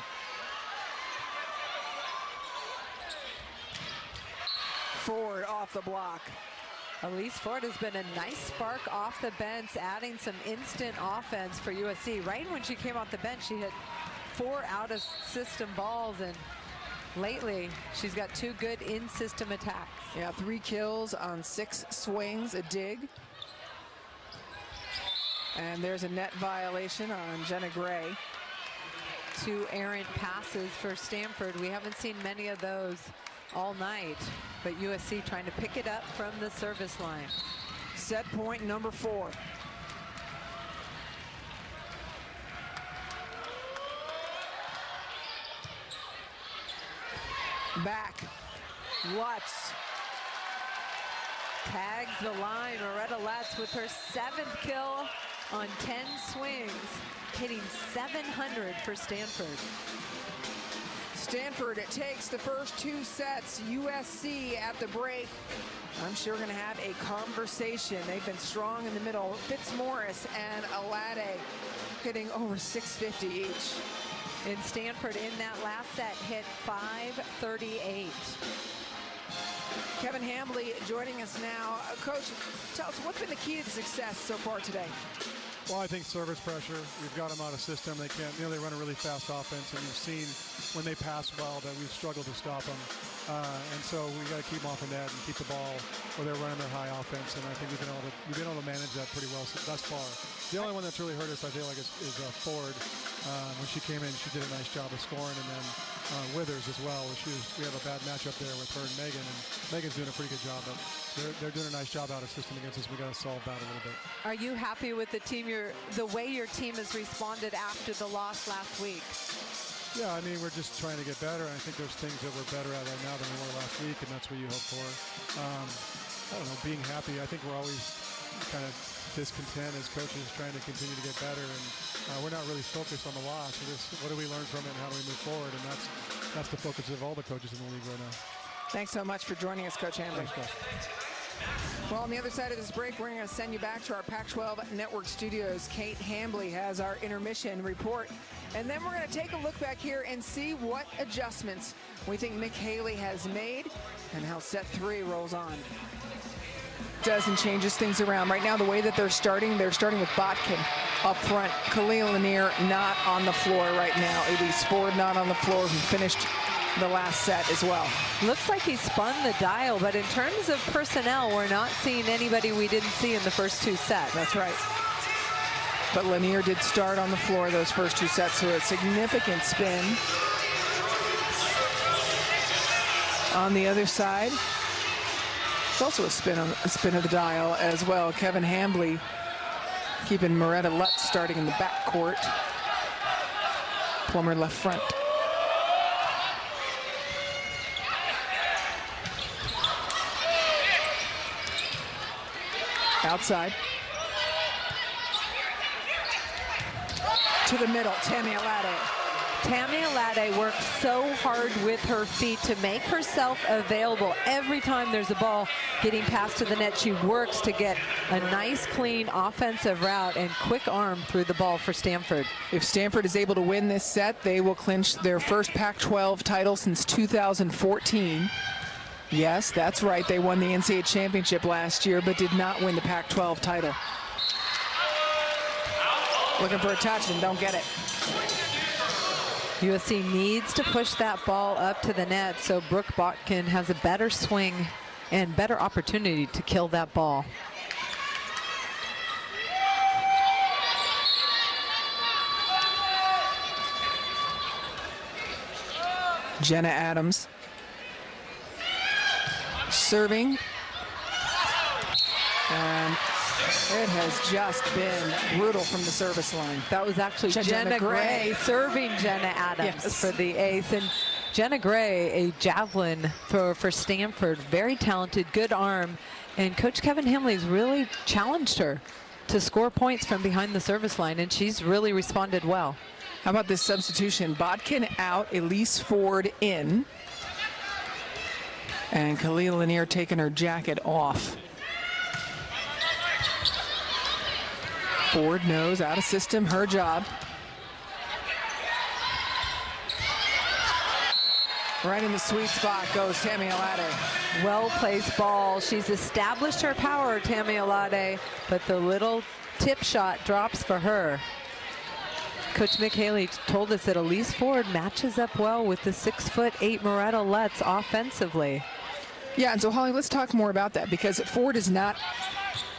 Ford off the block. Elise Ford has been a nice spark off the bench, adding some instant offense for USC. Right when she came off the bench, she hit 4 out-of-system balls, and lately she's got 2 good in-system attacks. Yeah, 3 kills on 6 swings, a dig. And there's a net violation on Jenna Gray. 2 errant passes for Stanford. We haven't seen many of those all night, but USC trying to pick it up from the service line. Set point number 4. Back. Lutz. Tags the line. Loretta Lutz with her 7th kill on 10 swings, hitting 700 for Stanford. Stanford, it takes the first 2 sets. USC at the break. I'm sure we're going to have a conversation. They've been strong in the middle. Fitzmaurice and Alade hitting over 650 each. in Stanford in that last set hit 538. Kevin Hambly joining us now. Coach, tell us, what's been the key to success so far today? Well, I think service pressure. We've got them out of system. They can't, they run a really fast offense, and you've seen when they pass well that we've struggled to stop them. And so we got to keep them off the net and keep the ball where they're running their high offense. And I think we've been able to manage that pretty well thus far. The only one that's really hurt us, I feel like, is Ford. When she came in, she did a nice job of scoring, and then Withers as well. We have a bad matchup there with her and Megan, and Megan's doing a pretty good job. But they're doing a nice job out of system against us. We got to solve that a little bit. Are you happy with the team? The way your team has responded after the loss last week? Yeah, I mean, we're just trying to get better. I think there's things that we're better at right now than we were last week, and that's what you hope for. I don't know, being happy. I think we're always kind of discontent as coaches trying to continue to get better, and we're not really focused on the loss. We're just, what do we learn from it and how do we move forward? And that's the focus of all the coaches in the league right now. Thanks so much for joining us, Coach Hambly. Thanks, Coach. Well, on the other side of this break, we're going to send you back to our Pac-12 Network studios. Kate Hambly has our intermission report. And then we're going to take a look back here and see what adjustments we think Mick Haley has made and how set 3 rolls on. Does and changes things around. Right now, the way that they're starting with Botkin up front. Khalil Lanier not on the floor right now. Elise Ford not on the floor, who finished the last set as well. Looks like he spun the dial, but in terms of personnel, we're not seeing anybody we didn't see in the first 2 sets. That's right. But Lanier did start on the floor those first 2 sets, so a significant spin. On the other side, it's also a spin of the dial as well. Kevin Hambly keeping Moretta Lutz starting in the backcourt. Plummer left front. Outside. To the middle, Tammy Alade. Tammy Alade works so hard with her feet to make herself available. Every time there's a ball getting passed to the net, she works to get a nice, clean offensive route and quick arm through the ball for Stanford. If Stanford is able to win this set, they will clinch their first Pac-12 title since 2014. Yes, that's right. They won the NCAA championship last year, but did not win the Pac-12 title. Looking for a touch and don't get it. USC needs to push that ball up to the net so Brooke Botkin has a better swing and better opportunity to kill that ball. Jenna Adams serving, and it has just been brutal from the service line. That was actually Jenna Gray serving Jenna Adams for the ace. And Jenna Gray, a javelin thrower for Stanford, very talented, good arm. And Coach Kevin Hambly's really challenged her to score points from behind the service line, and she's really responded well. How about this substitution? Botkin out, Elise Ford in. And Khalil Lanier taking her jacket off. Ford knows, out of system, her job. Right in the sweet spot goes Tammy Alade. Well-placed ball. She's established her power, Tammy Alade, but the little tip shot drops for her. Coach Mick Haley told us that Elise Ford matches up well with the 6'8" Moretta Lutz offensively. Yeah, and so Holly, let's talk more about that, because Ford is not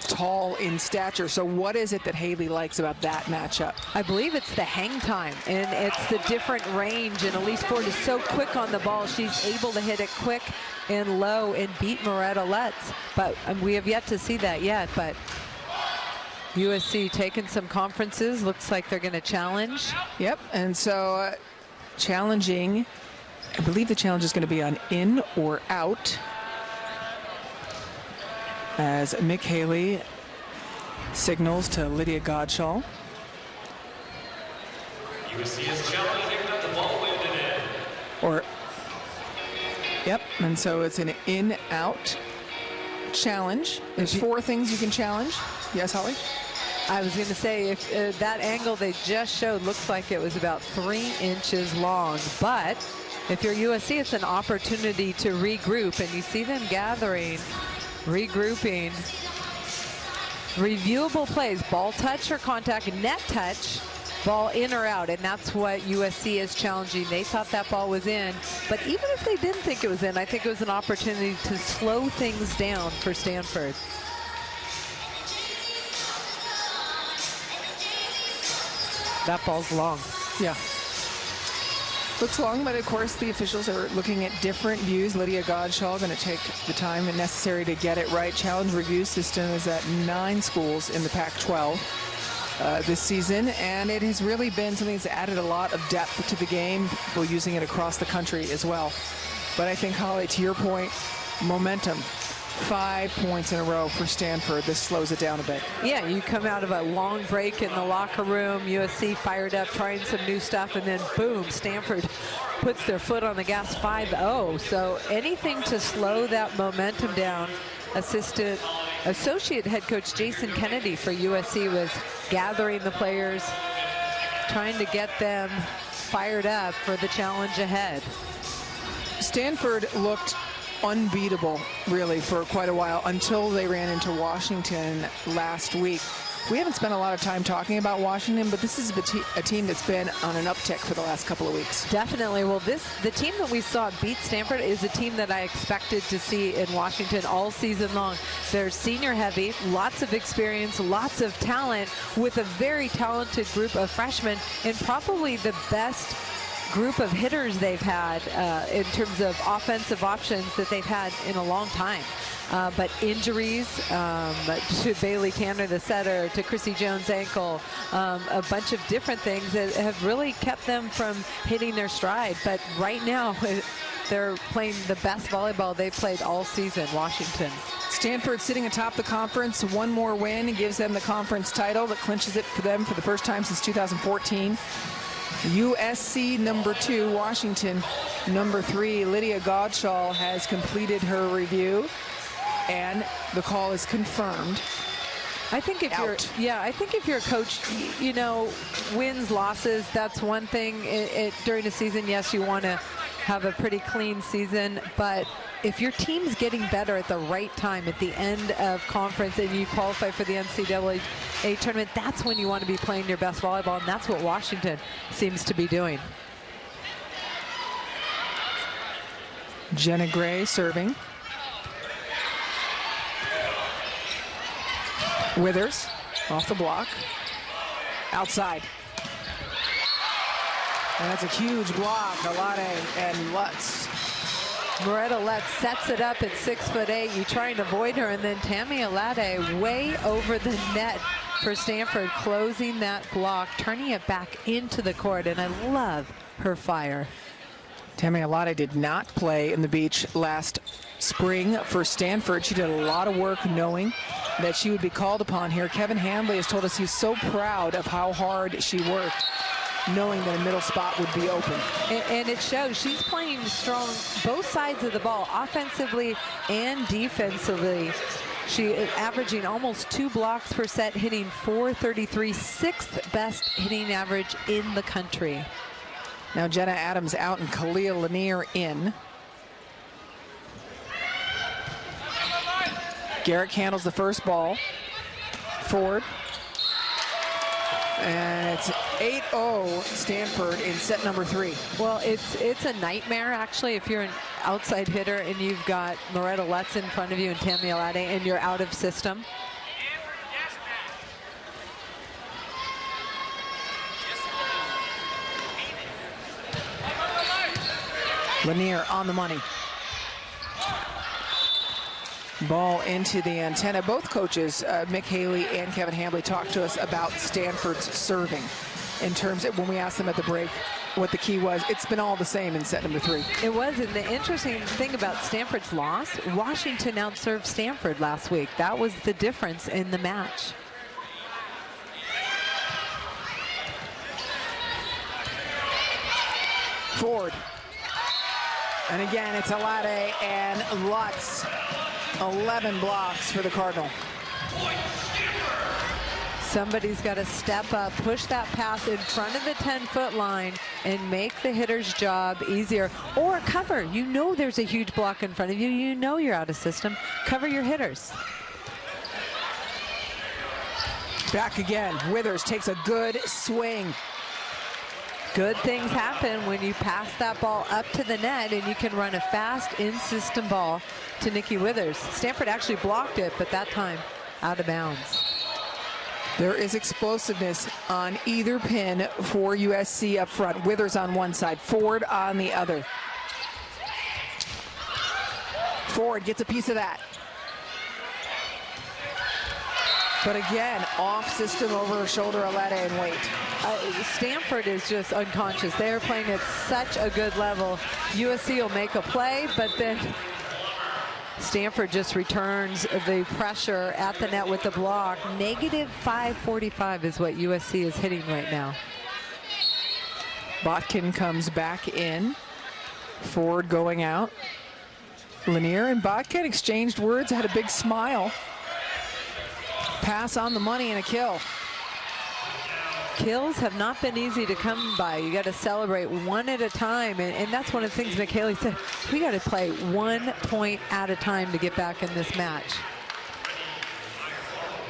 tall in stature. So what is it that Haley likes about that matchup? I believe it's the hang time, and it's the different range. And Elise Ford is so quick on the ball. She's able to hit it quick and low and beat Moretta Lutz. But we have yet to see that yet. But USC taking some conferences. Looks like they're going to challenge. Yep, and so challenging. I believe the challenge is going to be on in or out, as Mick Haley signals to Lydia Godshaw. USC is challenging that the ball went in. Yep, and so it's an in-out challenge. There's 4 things you can challenge. Yes, Holly? I was going to say, if that angle they just showed looks like it was about 3 inches long, but if you're USC, it's an opportunity to regroup, and you see them gathering, regrouping. Reviewable plays, ball touch or contact, net touch, ball in or out, and that's what USC is challenging. They thought that ball was in, but even if they didn't think it was in, I think it was an opportunity to slow things down for Stanford. That ball's long. Yeah. Looks long, but of course the officials are looking at different views. Lydia Godshaw going to take the time necessary to get it right. Challenge review system is at 9 schools in the Pac-12 this season, and it has really been something that's added a lot of depth to the game. People using it across the country as well. But I think, Holly, to your point, momentum. 5 points in a row for Stanford. This slows it down a bit. Yeah, you come out of a long break in the locker room, USC fired up, trying some new stuff, and then boom, Stanford puts their foot on the gas, 5-0. So anything to slow that momentum down. Associate head coach Jason Kennedy for USC was gathering the players, trying to get them fired up for the challenge ahead. Stanford looked unbeatable, really, for quite a while until they ran into Washington last week. We haven't spent a lot of time talking about Washington, but this is a team that's been on an uptick for the last couple of weeks. Definitely. Well, the team that we saw beat Stanford is a team that I expected to see in Washington all season long. They're senior heavy, lots of experience, lots of talent, with a very talented group of freshmen, and probably the best group of hitters they've had in terms of offensive options that they've had in a long time. But injuries to Bailey Tanner, the setter, to Chrissy Jones' ankle, a bunch of different things that have really kept them from hitting their stride. But right now, they're playing the best volleyball they've played all season, Washington. Stanford sitting atop the conference. One more win gives them the conference title that clinches it for them for the first time since 2014. USC number 2, Washington number 3. Lydia Godshaw has completed her review, and the call is confirmed. I think if you're a coach, you know, wins, losses, that's one thing. During a season, yes, you want to have a pretty clean season, but if your team's getting better at the right time at the end of conference and you qualify for the NCAA tournament, that's when you want to be playing your best volleyball, and that's what Washington seems to be doing. Jenna Gray serving. Withers off the block. Outside. And that's a huge block. Alade and Lutz. Moretta Lutz sets it up at 6'8". You try and avoid her, and then Tammy Alade way over the net for Stanford, closing that block, turning it back into the court, and I love her fire. Tammy Alade did not play in the beach last spring for Stanford. She did a lot of work knowing that she would be called upon here. Kevin Handley has told us he's so proud of how hard she worked, knowing that a middle spot would be open. And it shows. She's playing strong both sides of the ball, offensively and defensively. She is averaging almost 2 blocks per set, hitting .433, 6th best hitting average in the country. Now Jenna Adams out and Kalia Lanier in. Garrick handles the first ball. Forward. And it's 8-0 Stanford in set number 3. Well, it's a nightmare, actually, if you're an outside hitter and you've got Moretta Lutz in front of you and Tammy Alade and you're out of system. Lanier on the money. Ball into the antenna. Both coaches, Mick Haley and Kevin Handley, talked to us about Stanford's serving in terms of when we asked them at the break what the key was. It's been all the same in set number 3. It was, and the interesting thing about Stanford's loss, Washington outserved Stanford last week. That was the difference in the match. Forward. And again, it's Alade and Lutz. 11 blocks for the Cardinal. Somebody's got to step up, push that pass in front of the 10-foot line and make the hitter's job easier. Or cover. You know there's a huge block in front of you. You know you're out of system. Cover your hitters. Back again. Withers takes a good swing. Good things happen when you pass that ball up to the net and you can run a fast in-system ball to Nikki Withers. Stanford actually blocked it, but that time out of bounds. There is explosiveness on either pin for USC up front. Withers on one side, Ford on the other. Ford gets a piece of that. But again, off system over her shoulder, Alette and wait. Stanford is just unconscious. They are playing at such a good level. USC will make a play, but then Stanford just returns the pressure at the net with the block. Negative 545 is what USC is hitting right now. Botkin comes back in. Ford going out. Lanier and Botkin exchanged words, had a big smile. Pass on the money and a kill. Kills have not been easy to come by. You got to celebrate one at a time, and that's one of the things McHaley said. We got to play 1 point at a time to get back in this match.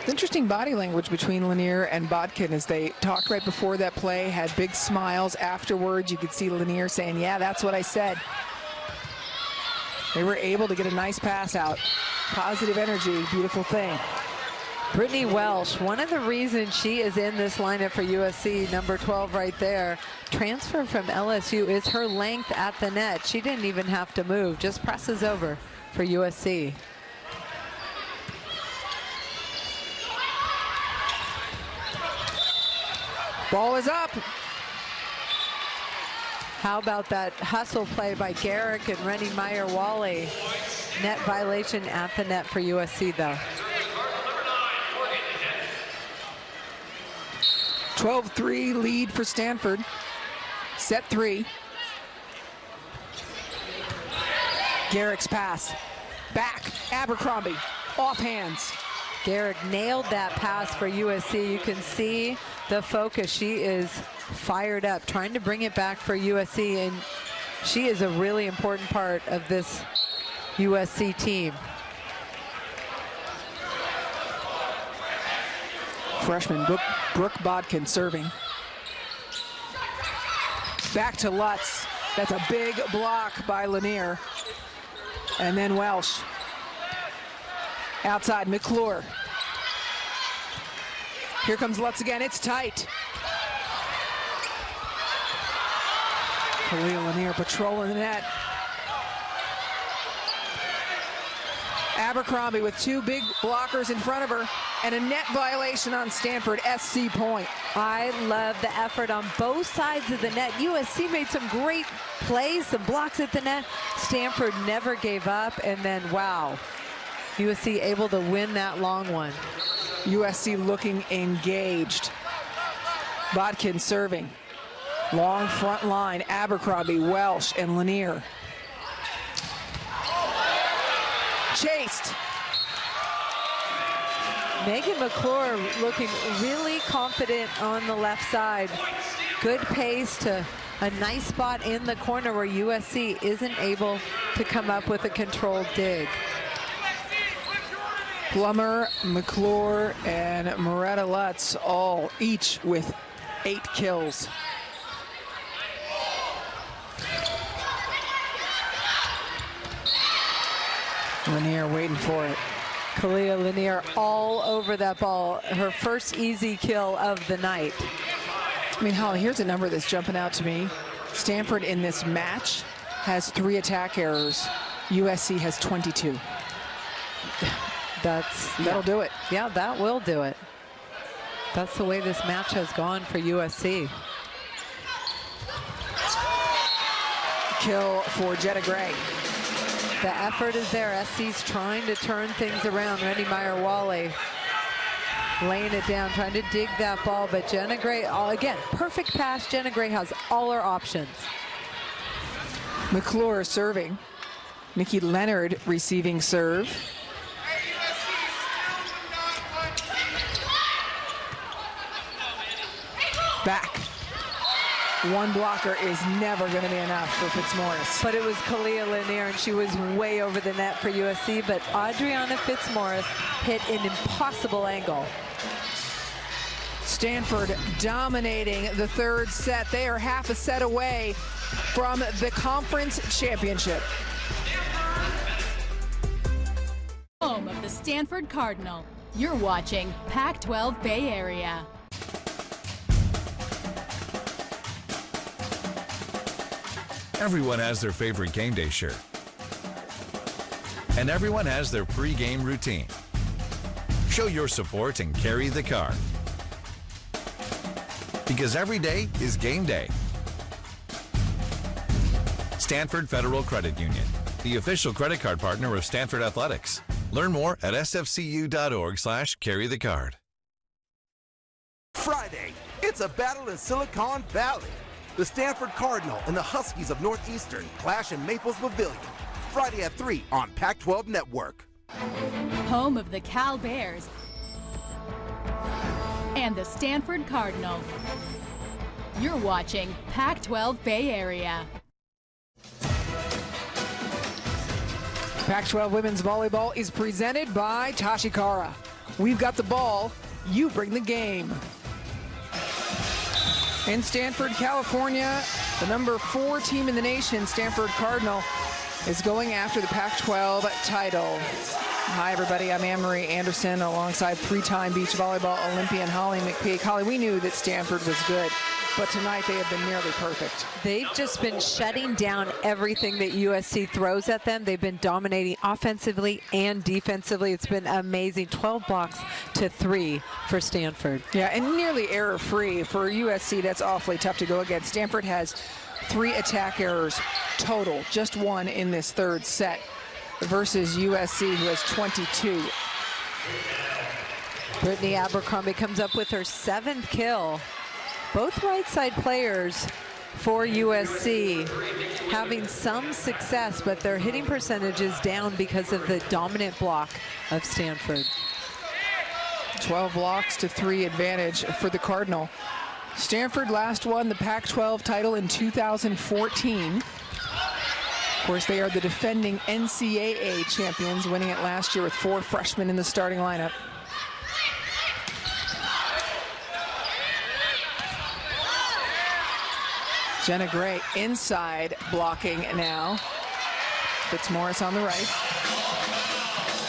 Interesting body language between Lanier and Botkin as they talked right before that play, had big smiles afterwards. You could see Lanier saying, yeah, that's what I said. They were able to get a nice pass out. Positive energy, beautiful thing. Brittany Welsh, one of the reasons she is in this lineup for USC, number 12 right there, transfer from LSU, is her length at the net. She didn't even have to move, just presses over for USC. Ball is up. How about that hustle play by Garrick and Rennie Meyer-Wally? Net violation at the net for USC though. 12-3 lead for Stanford. Set 3. Garrick's pass. Back. Abercrombie. Off hands. Garrick nailed that pass for USC. You can see the focus. She is fired up, trying to bring it back for USC, and she is a really important part of this USC team. Freshman Brooke Bodkin serving. Back to Lutz. That's a big block by Lanier. And then Welsh. Outside, McClure. Here comes Lutz again. It's tight. Khalil Lanier patrolling the net. Abercrombie with 2 big blockers in front of her and a net violation on Stanford SC point. I love the effort on both sides of the net. USC made some great plays, some blocks at the net. Stanford never gave up, and then wow, USC able to win that long one. USC looking engaged. Bodkin serving. Long front line, Abercrombie, Welsh, and Lanier. Chased. Megan McClure looking really confident on the left side. Good pace to a nice spot in the corner where USC isn't able to come up with a controlled dig. Plummer, McClure, and Moretta Lutz all each with 8 kills. Lanier waiting for it. Kalia Lanier all over that ball. Her first easy kill of the night. I mean, Holly, here's a number that's jumping out to me. Stanford in this match has 3 attack errors. USC has 22. That'll do it. Yeah, that will do it. That's the way this match has gone for USC. Kill for Jenna Gray. The effort is there. SC's trying to turn things around. Rennie Meyer-Wally laying it down, trying to dig that ball, but Jenna Gray, again, perfect pass. Jenna Gray has all her options. McClure serving. Nikki Leonard receiving serve. back. One blocker is never going to be enough for Fitzmaurice. But it was Kalia Lanier, and she was way over the net for USC, but Adriana Fitzmaurice hit an impossible angle. Stanford dominating the third set. They are half a set away from the conference championship. Home of the Stanford Cardinal. You're watching Pac-12 Bay Area. Everyone has their favorite game day shirt. And everyone has their pre-game routine. Show your support and carry the card. Because every day is game day. Stanford Federal Credit Union, the official credit card partner of Stanford Athletics. Learn more at sfcu.org/carrythecard. Friday, it's a battle in Silicon Valley. The Stanford Cardinal and the Huskies of Northeastern clash in Maples Pavilion. Friday at 3 on Pac-12 Network. Home of the Cal Bears and the Stanford Cardinal. You're watching Pac-12 Bay Area. Pac-12 Women's Volleyball is presented by Tashikara. We've got the ball, you bring the game. In Stanford, California, the number 4 team in the nation, Stanford Cardinal, is going after the Pac-12 title. Hi, everybody. I'm Anne-Marie Anderson alongside 3-time beach volleyball Olympian Holly McPeak. Holly, we knew that Stanford was good, but tonight they have been nearly perfect. They've just been shutting down everything that USC throws at them. They've been dominating offensively and defensively. It's been amazing. 12 blocks to 3 for Stanford. Yeah, and nearly error-free. For USC, that's awfully tough to go against. Stanford has 3 attack errors total, just 1 in this third set, versus USC, who has 22. Brittany Abercrombie comes up with her 7th kill. Both right side players for USC having some success, but their hitting percentage is down because of the dominant block of Stanford. 12 blocks to 3 advantage for the Cardinal. Stanford last won the Pac-12 title in 2014. Of course, they are the defending NCAA champions, winning it last year with 4 freshmen in the starting lineup. Jenna Gray inside blocking now. Fitzmaurice on the right.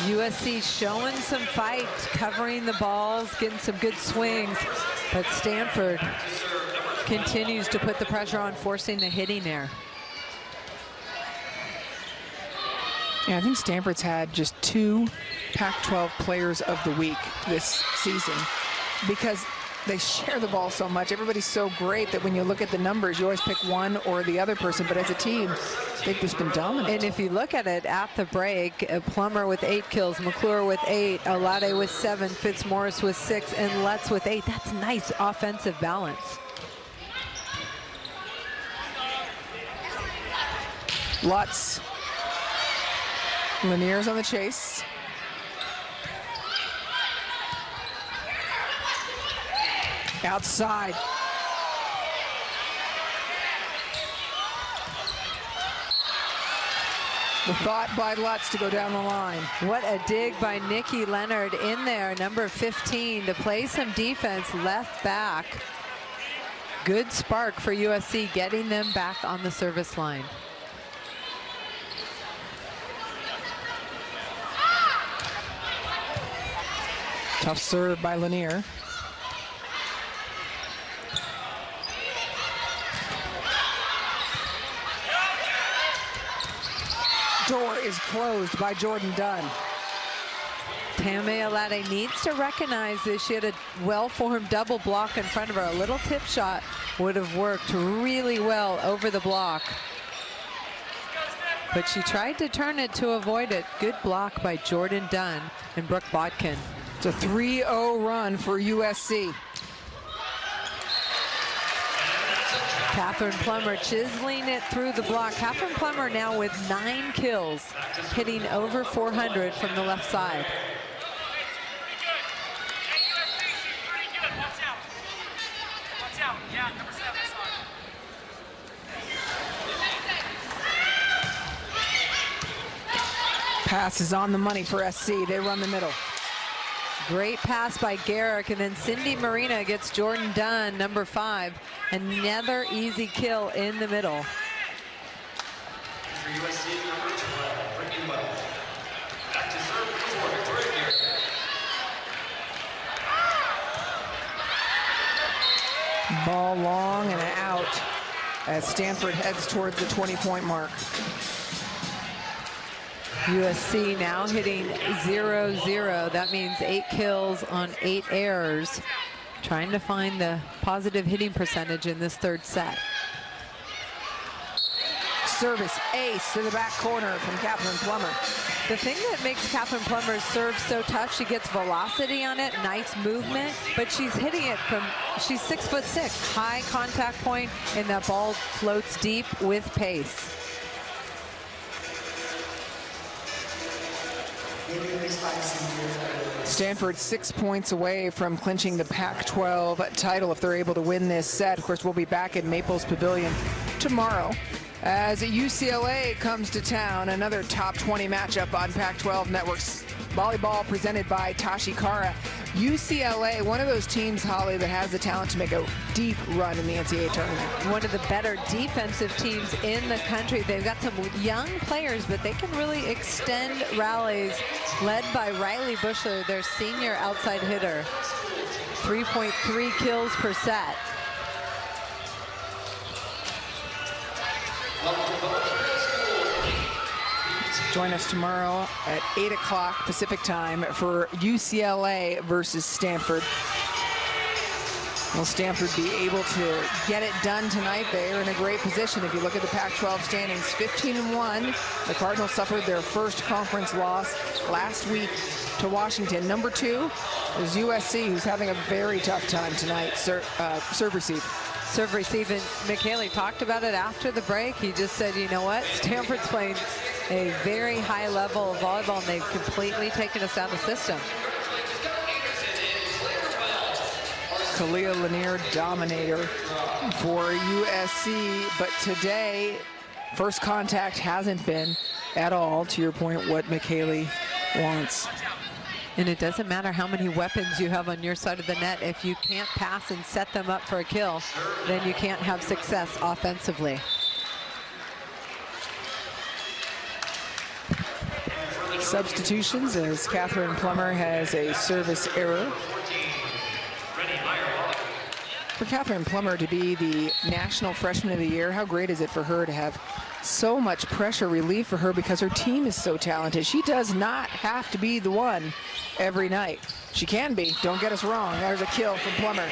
USC showing some fight, covering the balls, getting some good swings, but Stanford continues to put the pressure on, forcing the hitting there. Yeah, I think Stanford's had just 2 Pac-12 players of the week this season because they share the ball so much. Everybody's so great that when you look at the numbers, you always pick one or the other person, but as a team, they've just been dominant. And if you look at it at the break, Plummer with 8 kills, McClure with 8, Alade with 7, Fitzmaurice with 6, and Lutz with 8. That's nice offensive balance. Lutz. Lanier's on the chase. Outside. The thought by Lutz to go down the line. What a dig by Nikki Leonard in there, number 15, to play some defense left back. Good spark for USC, getting them back on the service line. Tough serve by Lanier. Door is closed by Jordan Dunn. Tammy Alade needs to recognize this. She had a well-formed double block in front of her. A little tip shot would have worked really well over the block. But she tried to turn it to avoid it. Good block by Jordan Dunn and Brooke Bodkin. It's a 3-0 run for USC. Catherine Plummer chiseling it through the block. Catherine Plummer now with 9 kills, hitting over 400 from the left side. Pass is on the money for SC. They run the middle. Great pass by Garrick, and then Cindy Marina gets Jordan Dunn, number 5. Another easy kill in the middle. For USC, number 12, Brittany Wells. Back to serve for Victoria Garrick. Ball long and out as Stanford heads towards the 20-point mark. USC now hitting 0-0. That means 8 kills on 8 errors. Trying to find the positive hitting percentage in this third set. Service ace to the back corner from Catherine Plummer. The thing that makes Catherine Plummer's serve so tough, she gets velocity on it, nice movement, but she's hitting it from, she's 6'6", high contact point, and that ball floats deep with pace. Stanford 6 points away from clinching the Pac-12 title if they're able to win this set. Of course, we'll be back at Maples Pavilion tomorrow as UCLA comes to town. Another top 20 matchup on Pac-12 Network's volleyball presented by Tashi Kara. UCLA, one of those teams, Holly, that has the talent to make a deep run in the NCAA tournament. One of the better defensive teams in the country. They've got some young players, but they can really extend rallies, led by Riley Bushler, their senior outside hitter. 3.3 kills per set. Join us tomorrow at 8 o'clock Pacific time for UCLA versus Stanford. Will Stanford be able to get it done tonight? They are in a great position. If you look at the Pac-12 standings, 15-1. The Cardinals suffered their first conference loss last week to Washington. Number 2 is USC, who's having a very tough time tonight. Serve receive. Serve receive, and McHaley talked about it after the break. He just said, you know what, Stanford's playing a very high level of volleyball, and they've completely taken us out of the system. Kalia Lanier, dominator for USC, but today, first contact hasn't been at all, to your point, what McHaley wants. And it doesn't matter how many weapons you have on your side of the net. If you can't pass and set them up for a kill, then you can't have success offensively. Substitutions as Catherine Plummer has a service error. For Catherine Plummer to be the National Freshman of the Year, how great is it for her to have so much pressure relief for her because her team is so talented. She does not have to be the one every night. She can be, don't get us wrong. There's a kill from Plummer,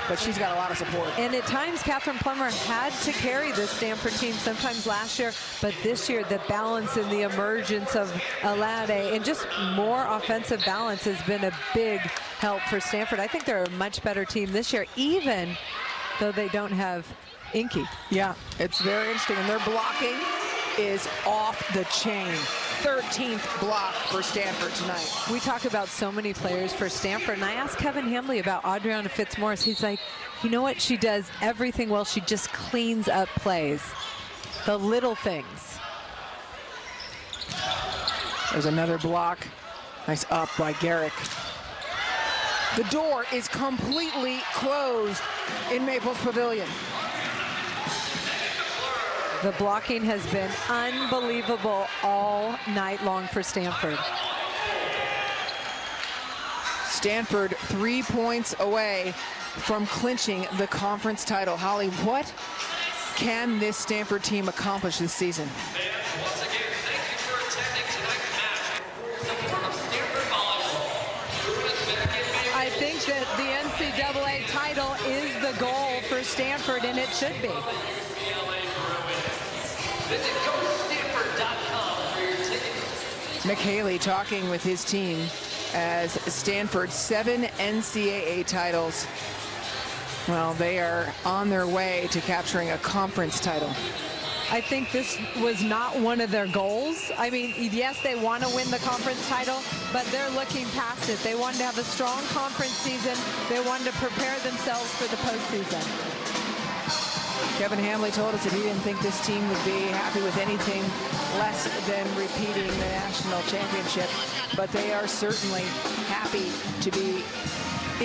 but she's got a lot of support. And at times, Catherine Plummer had to carry this Stanford team, sometimes last year, but this year, the balance and the emergence of Alade and just more offensive balance has been a big help for Stanford. I think they're a much better team this year, even though they don't have Inky. Yeah, it's very interesting, and their blocking is off the chain. 13th block for Stanford tonight. We talk about so many players for Stanford, and I asked Kevin Hamley about Adriana Fitzmaurice. He's like, you know what? She does everything well. She just cleans up plays. The little things. There's another block. Nice up by Garrick. The door is completely closed in Maples Pavilion. The blocking has been unbelievable all night long for Stanford. Stanford 3 points away from clinching the conference title. Holly, what can this Stanford team accomplish this season? Once again, thank you for attending tonight's match. Support of Stanford volleyball. I think that the NCAA title is the goal for Stanford, and it should be. Visit GoStanford.com for your tickets. McHaley talking with his team as Stanford's 7 NCAA titles. Well, they are on their way to capturing a conference title. I think this was not one of their goals. I mean, yes, they want to win the conference title, but they're looking past it. They wanted to have a strong conference season. They wanted to prepare themselves for the postseason. Kevin Hamley told us that he didn't think this team would be happy with anything less than repeating the national championship, but they are certainly happy to be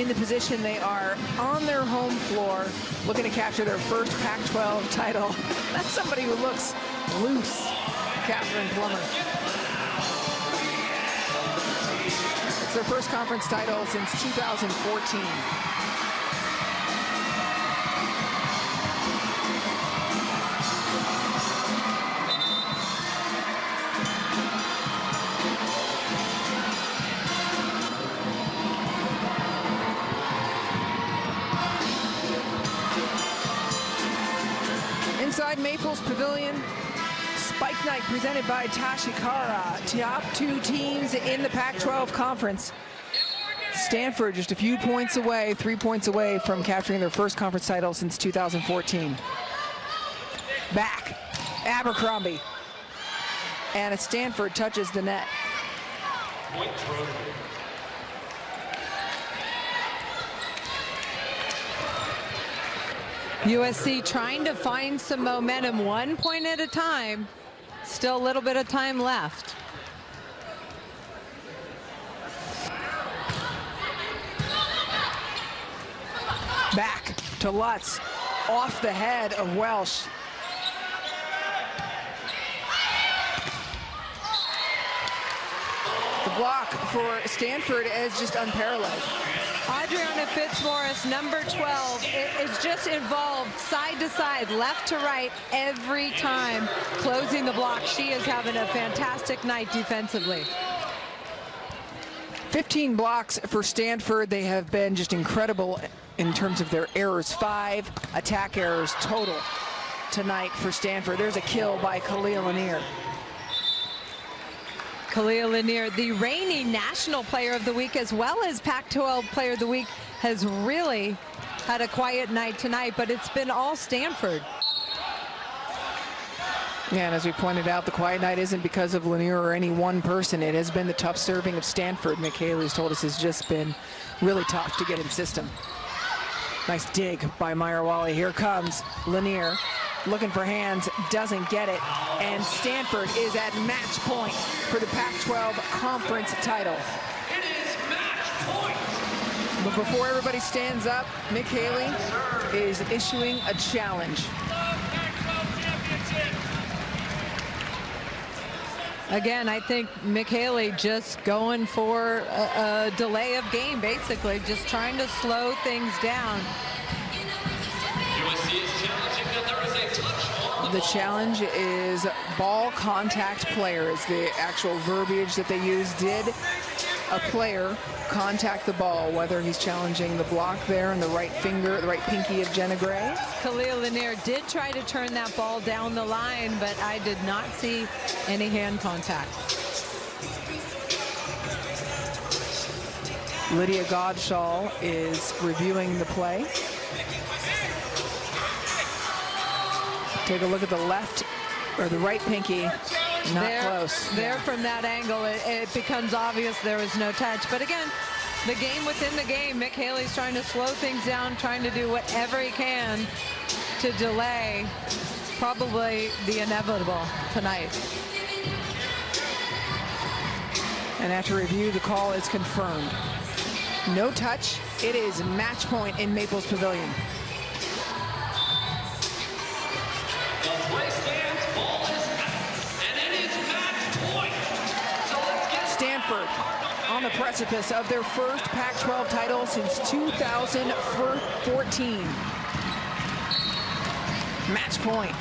in the position they are on their home floor, looking to capture their first Pac-12 title. That's somebody who looks loose, Catherine Plummer. It's their first conference title since 2014. Inside Maples Pavilion, Spike Night presented by Tashikara. Top two teams in the Pac-12 conference. Stanford just a few points away, 3 points away from capturing their first conference title since 2014. Back, Abercrombie. And Stanford touches the net. USC trying to find some momentum 1 point at a time. Still a little bit of time left. Back to Lutz, off the head of Welsh. The block for Stanford is just unparalleled. Adriana Fitzmaurice, number 12, is just involved side to side, left to right every time, closing the block. She is having a fantastic night defensively. 15 blocks for Stanford. They have been just incredible in terms of their errors. 5 attack errors total tonight for Stanford. There's a kill by Khalil Lanier. Khalil Lanier, the reigning National Player of the Week as well as Pac-12 Player of the Week, has really had a quiet night tonight, but it's been all Stanford. Yeah, and as we pointed out, the quiet night isn't because of Lanier or any one person. It has been the tough serving of Stanford. Mick Haley's told us has just been really tough to get in system. Nice dig by Meyer-Wally. Here comes Lanier. Looking for hands, doesn't get it, and Stanford is at match point for the Pac-12 conference title. It is match point. But before everybody stands up, Mick Haley is issuing a challenge. Again, I think Mick Haley just going for a delay of game, basically, just trying to slow things down. USC is challenging that there is a touch on The challenge is ball contact player is the actual verbiage that they use. Did a player contact the ball, whether he's challenging the block there and the right finger, the right pinky of Jenna Gray? Khalil Lanier did try to turn that ball down the line, but I did not see any hand contact. Lydia Godshall is reviewing the play. Take a look at the left or the right pinky. Not close. There from that angle, it becomes obvious there was no touch. But again, the game within the game, Mick Haley's trying to slow things down, trying to do whatever he can to delay probably the inevitable tonight. And after review, the call is confirmed. No touch. It is match point in Maples Pavilion. Stanford on the precipice of their first Pac-12 title since 2014. Match point.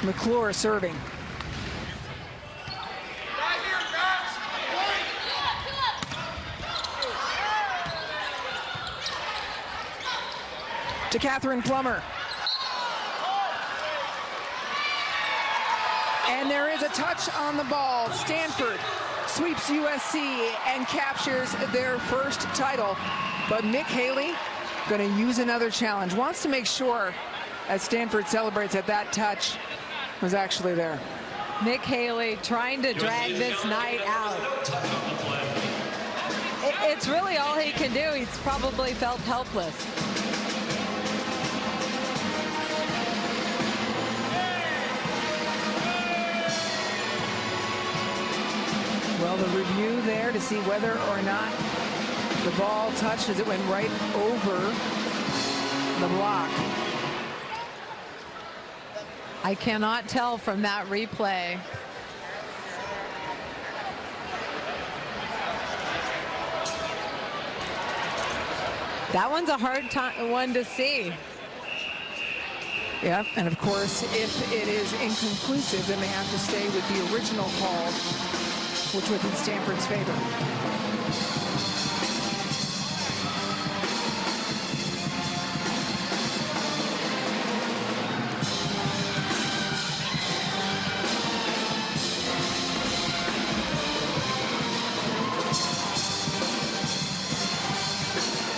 McClure serving. To Catherine Plummer. And there is a touch on the ball. Stanford sweeps USC and captures their first title. But Mick Haley going to use another challenge. Wants to make sure, as Stanford celebrates, that touch was actually there. Mick Haley trying to drag this night out. It's really all he can do. He's probably felt helpless. the review there to see whether or not the ball touched as it went right over the block. I cannot tell from that replay. That one's a hard one to see. Yeah, and of course, if it is inconclusive, then they have to stay with the original call, which was in Stanford's favor.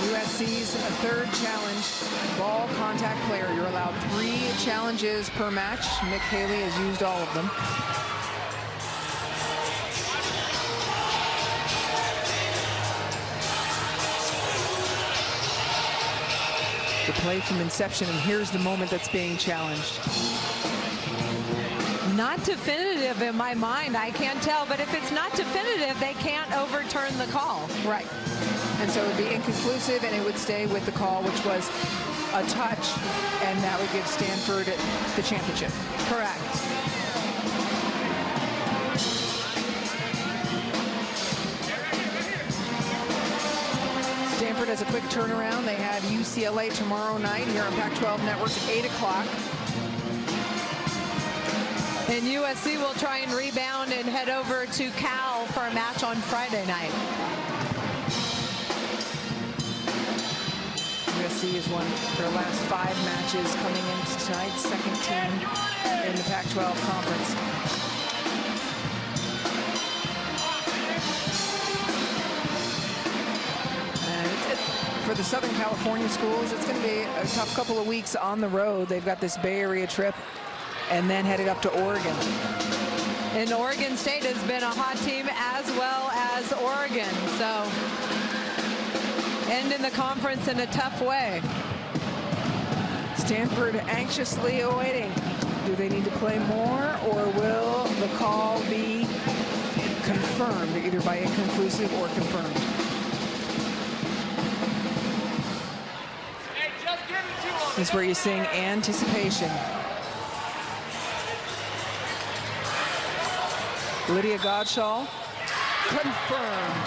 USC's third challenge, ball contact player. You're allowed 3 challenges per match. Mick Haley has used all of them. The play from inception, and here's the moment that's being challenged. Not definitive in my mind. I can't tell, but if it's not definitive, they can't overturn the call. Right. And so it would be inconclusive, and it would stay with the call, which was a touch, and that would give Stanford the championship. Correct. Stanford has a quick turnaround. They have UCLA tomorrow night here on Pac-12 Network's 8 o'clock. And USC will try and rebound and head over to Cal for a match on Friday night. USC has won their last 5 matches coming into tonight's second team in the Pac-12 conference. And for the Southern California schools, it's going to be a tough couple of weeks on the road. They've got this Bay Area trip and then headed up to Oregon. And Oregon State has been a hot team as well as Oregon. So end in the conference in a tough way. Stanford anxiously awaiting. Do they need to play more, or will the call be confirmed, either by inconclusive or confirmed? This is where you sing anticipation. Lydia Godshall confirmed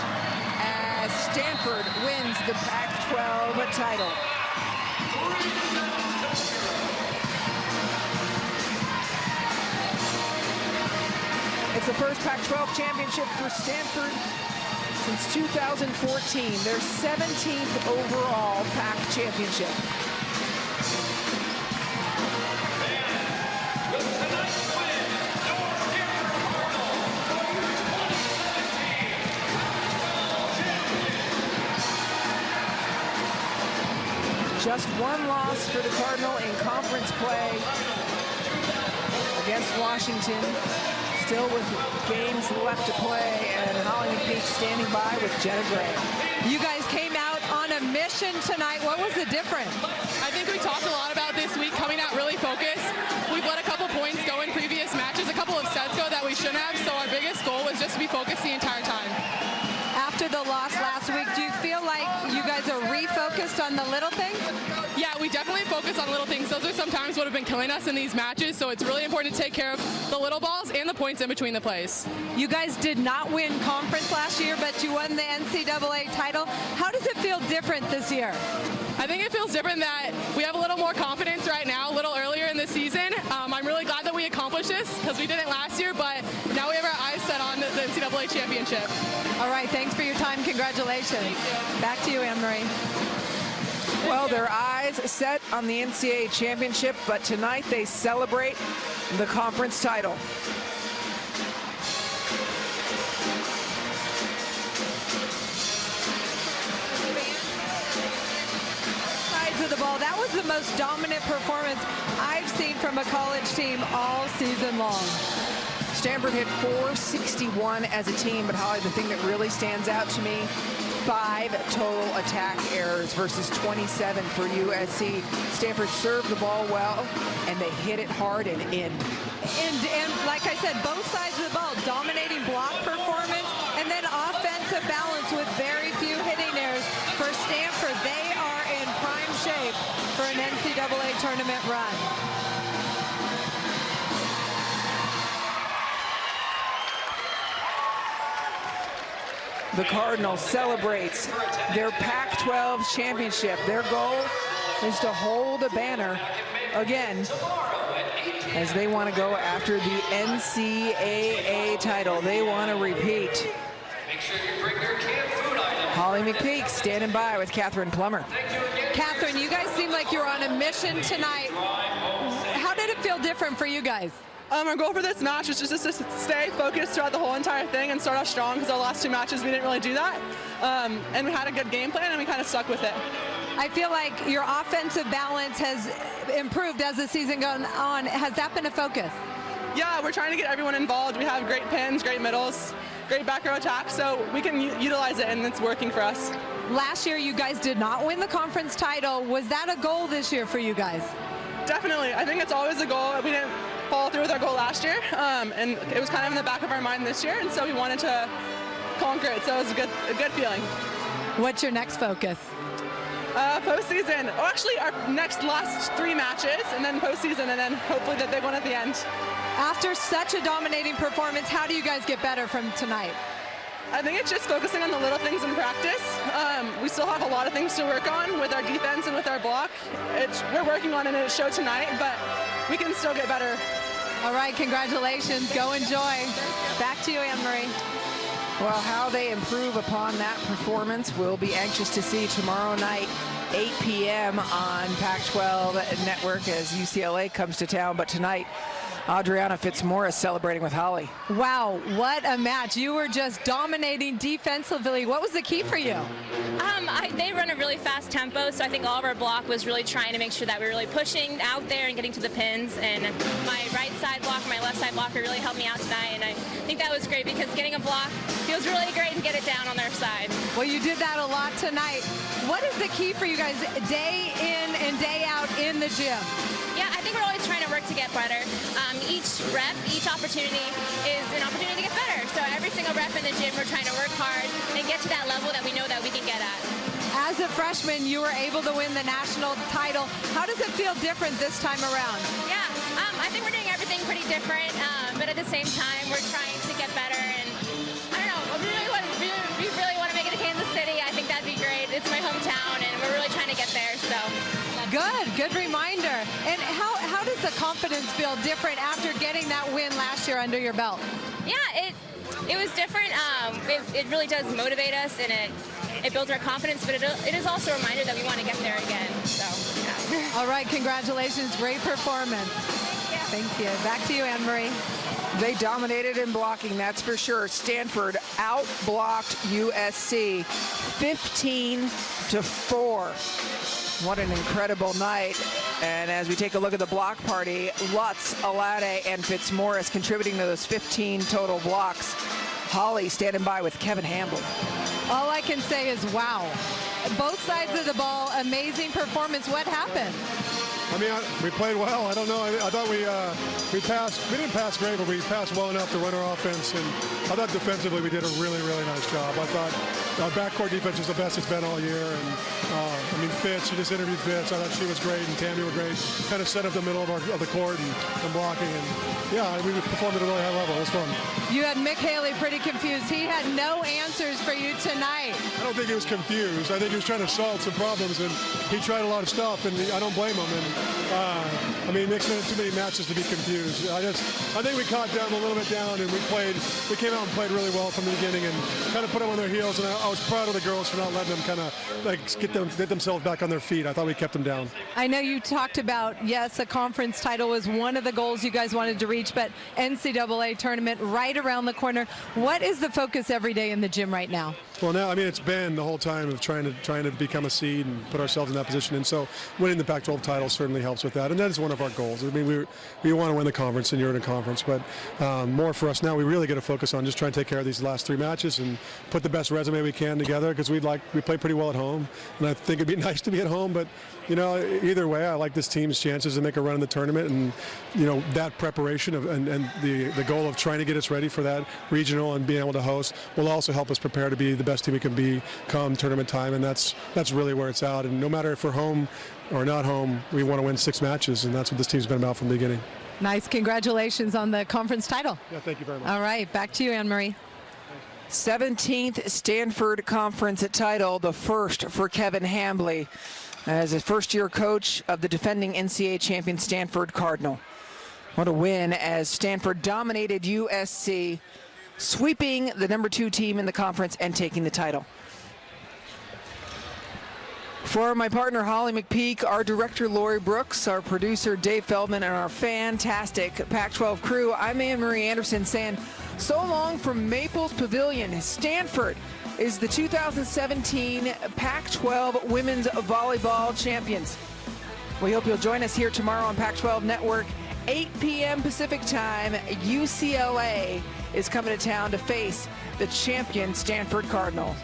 as Stanford wins the Pac-12 title. It's the first Pac-12 championship for Stanford since 2014, their 17th overall Pac championship. Just one loss for the Cardinal in conference play against Washington. Still with games left to play, and Holly McPeak standing by with Jenna Gray. You guys came out on a mission tonight. What was the difference? I think we talked a lot about this week, coming out really focused. We've let a couple points go in previous matches, a couple of sets go that we shouldn't have, so our biggest goal was just to be focused the entire time. After the loss last week, do you feel like you guys are refocused on the little things? Yeah, we definitely focus on little things. Those are sometimes what have been killing us in these matches, so it's really important to take care of the little balls and the points in between the plays. You guys did not win conference last year, but you won the NCAA title. How does it feel different this year? I think it feels different that we have a little more confidence right now, a little earlier in the season. I'm really glad that we accomplished this because we didn't last year, but now we have our eyes set on the NCAA championship. All right, thanks for your time. Congratulations. Back to you, Anne-Marie. Well, their eyes set on the NCAA championship, but tonight they celebrate the conference title. Sides of the ball. That was the most dominant performance I've seen from a college team all season long. Stanford hit 461 as a team, but Holly, the thing that really stands out to me, 5 total attack errors versus 27 for USC. Stanford served the ball well, and they hit it hard and in. And like I said, both sides of the ball, dominating block performance, and And then offensive balance with very few hitting errors for Stanford. They are in prime shape for an NCAA tournament run. The Cardinal celebrates their Pac-12 championship. Their goal is to hold a banner again as they want to go after the NCAA title. They want to repeat. Holly McPeak standing by with Catherine Plummer. Catherine, you guys seem like you're on a mission tonight. How did it feel different for you guys? Our goal for this match was just to stay focused throughout the whole entire thing and start off strong, because our last two matches we didn't really do that. And we had a good game plan and we kind of stuck with it. I feel like your offensive balance has improved as the season goes on. Has that been a focus? Yeah, we're trying to get everyone involved. We have great pins, great middles, great back row attack, so we can utilize it, and it's working for us. Last year you guys did not win the conference title. Was that a goal this year for you guys? Definitely. I think it's always a goal. We didn't follow through with our goal last year, and it was kind of in the back of our mind this year, and so we wanted to conquer it, so it was a good feeling. What's your next focus? Postseason. Oh, actually, our last three matches, and then postseason, and then hopefully the big one at the end. After such a dominating performance, how do you guys get better from tonight? I think it's just focusing on the little things in practice. We still have a lot of things to work on with our defense and with our block. We're working on it, and it showed tonight, but we can still get better. All right, congratulations. Go enjoy. Back to you, Anne-Marie. Well, how they improve upon that performance, we'll be anxious to see tomorrow night, 8 p.m. on Pac-12 Network as UCLA comes to town. But tonight, Adriana Fitzmaurice celebrating with Holly. Wow, what a match. You were just dominating defensively. What was the key for you? They run a really fast tempo, so I think all of our block was really trying to make sure that we were really pushing out there and getting to the pins. And my right side blocker, my left side blocker really helped me out tonight, and I think that was great because getting a block feels really great and get it down on their side. Well, you did that a lot tonight. What is the key for you guys day in and day out in the gym? Yeah, I think we're always trying to work to get better. Each rep, each opportunity is an opportunity to get better. So every single rep in the gym, we're trying to work hard and get to that level that we know that we can get at. As a freshman, you were able to win the national title. How does it feel different this time around? Yeah, I think we're doing everything pretty different, but at the same time, we're trying to get better. And I don't know, we really want to make it to Kansas City. I think that'd be great. It's my hometown, and we're really trying to get there. So. Good reminder. And how does the confidence feel different after getting that win last year under your belt? Yeah, it was different. It really does motivate us, and it builds our confidence, but it is also a reminder that we want to get there again. So, yeah. All right, congratulations. Great performance. Yeah. Thank you. Back to you, Anne-Marie. They dominated in blocking, that's for sure. Stanford outblocked USC 15-4. What an incredible night. And as we take a look at the block party, Lutz, Alade, and Fitzmaurice contributing to those 15 total blocks. Holly standing by with Kevin Hamblin. All I can say is wow. Both sides of the ball, amazing performance. What happened? I mean, we played well. I don't know. I thought we passed. We didn't pass great, but we passed well enough to run our offense. And I thought defensively we did a really, really nice job. I thought our backcourt defense was the best it's been all year. And I mean, Fitz, you just interviewed Fitz. I thought she was great, and Tammy was great. Kind of set up the middle of the court and blocking. And yeah, we performed at a really high level. It was fun. You had Mick Haley pretty confused. He had no answers for you tonight. I don't think he was confused. I think he was trying to solve some problems, and he tried a lot of stuff, and I don't blame him. And I mean, Mick's been in too many matches to be confused. I think we caught them a little bit down, and we came out and played really well from the beginning, and kind of put them on their heels. And I was proud of the girls for not letting them kind of like get themselves back on their feet. I thought we kept them down. I know you talked about, yes, a conference title was one of the goals you guys wanted to reach, but NCAA tournament right around the corner. What is the focus every day in the gym right now? Well, now, I mean, it's been the whole time of trying to become a seed and put ourselves in that position. And so winning the Pac-12 title certainly helps with that. And that is one of our goals. I mean, we want to win the conference and you're in a conference. But more for us now, we really got to focus on just trying to take care of these last 3 matches and put the best resume we can together, because we play pretty well at home. And I think it'd be nice to be at home. But, you know, either way, I like this team's chances to make a run in the tournament. And, you know, that preparation and the goal of trying to get us ready for that regional and being able to host will also help us prepare to be the best team we can be come tournament time. And that's really where it's at. And no matter if we're home or not home, we want to win 6 matches. And that's what this team's been about from the beginning. Nice. Congratulations on the conference title. Yeah, thank you very much. All right, back to you, Anne-Marie. 17th Stanford Conference title, the first for Kevin Hambley as a first-year coach of the defending NCAA champion Stanford Cardinal. What a win as Stanford dominated USC, sweeping the number 2 team in the conference and taking the title. For my partner Holly McPeak, our director Lori Brooks, our producer Dave Feldman, and our fantastic Pac-12 crew, I'm Anne-Marie Anderson saying so long from Maples Pavilion. Stanford is the 2017 Pac-12 Women's Volleyball Champions. We hope you'll join us here tomorrow on Pac-12 Network, 8 p.m. Pacific time. UCLA is coming to town to face the champion Stanford Cardinal.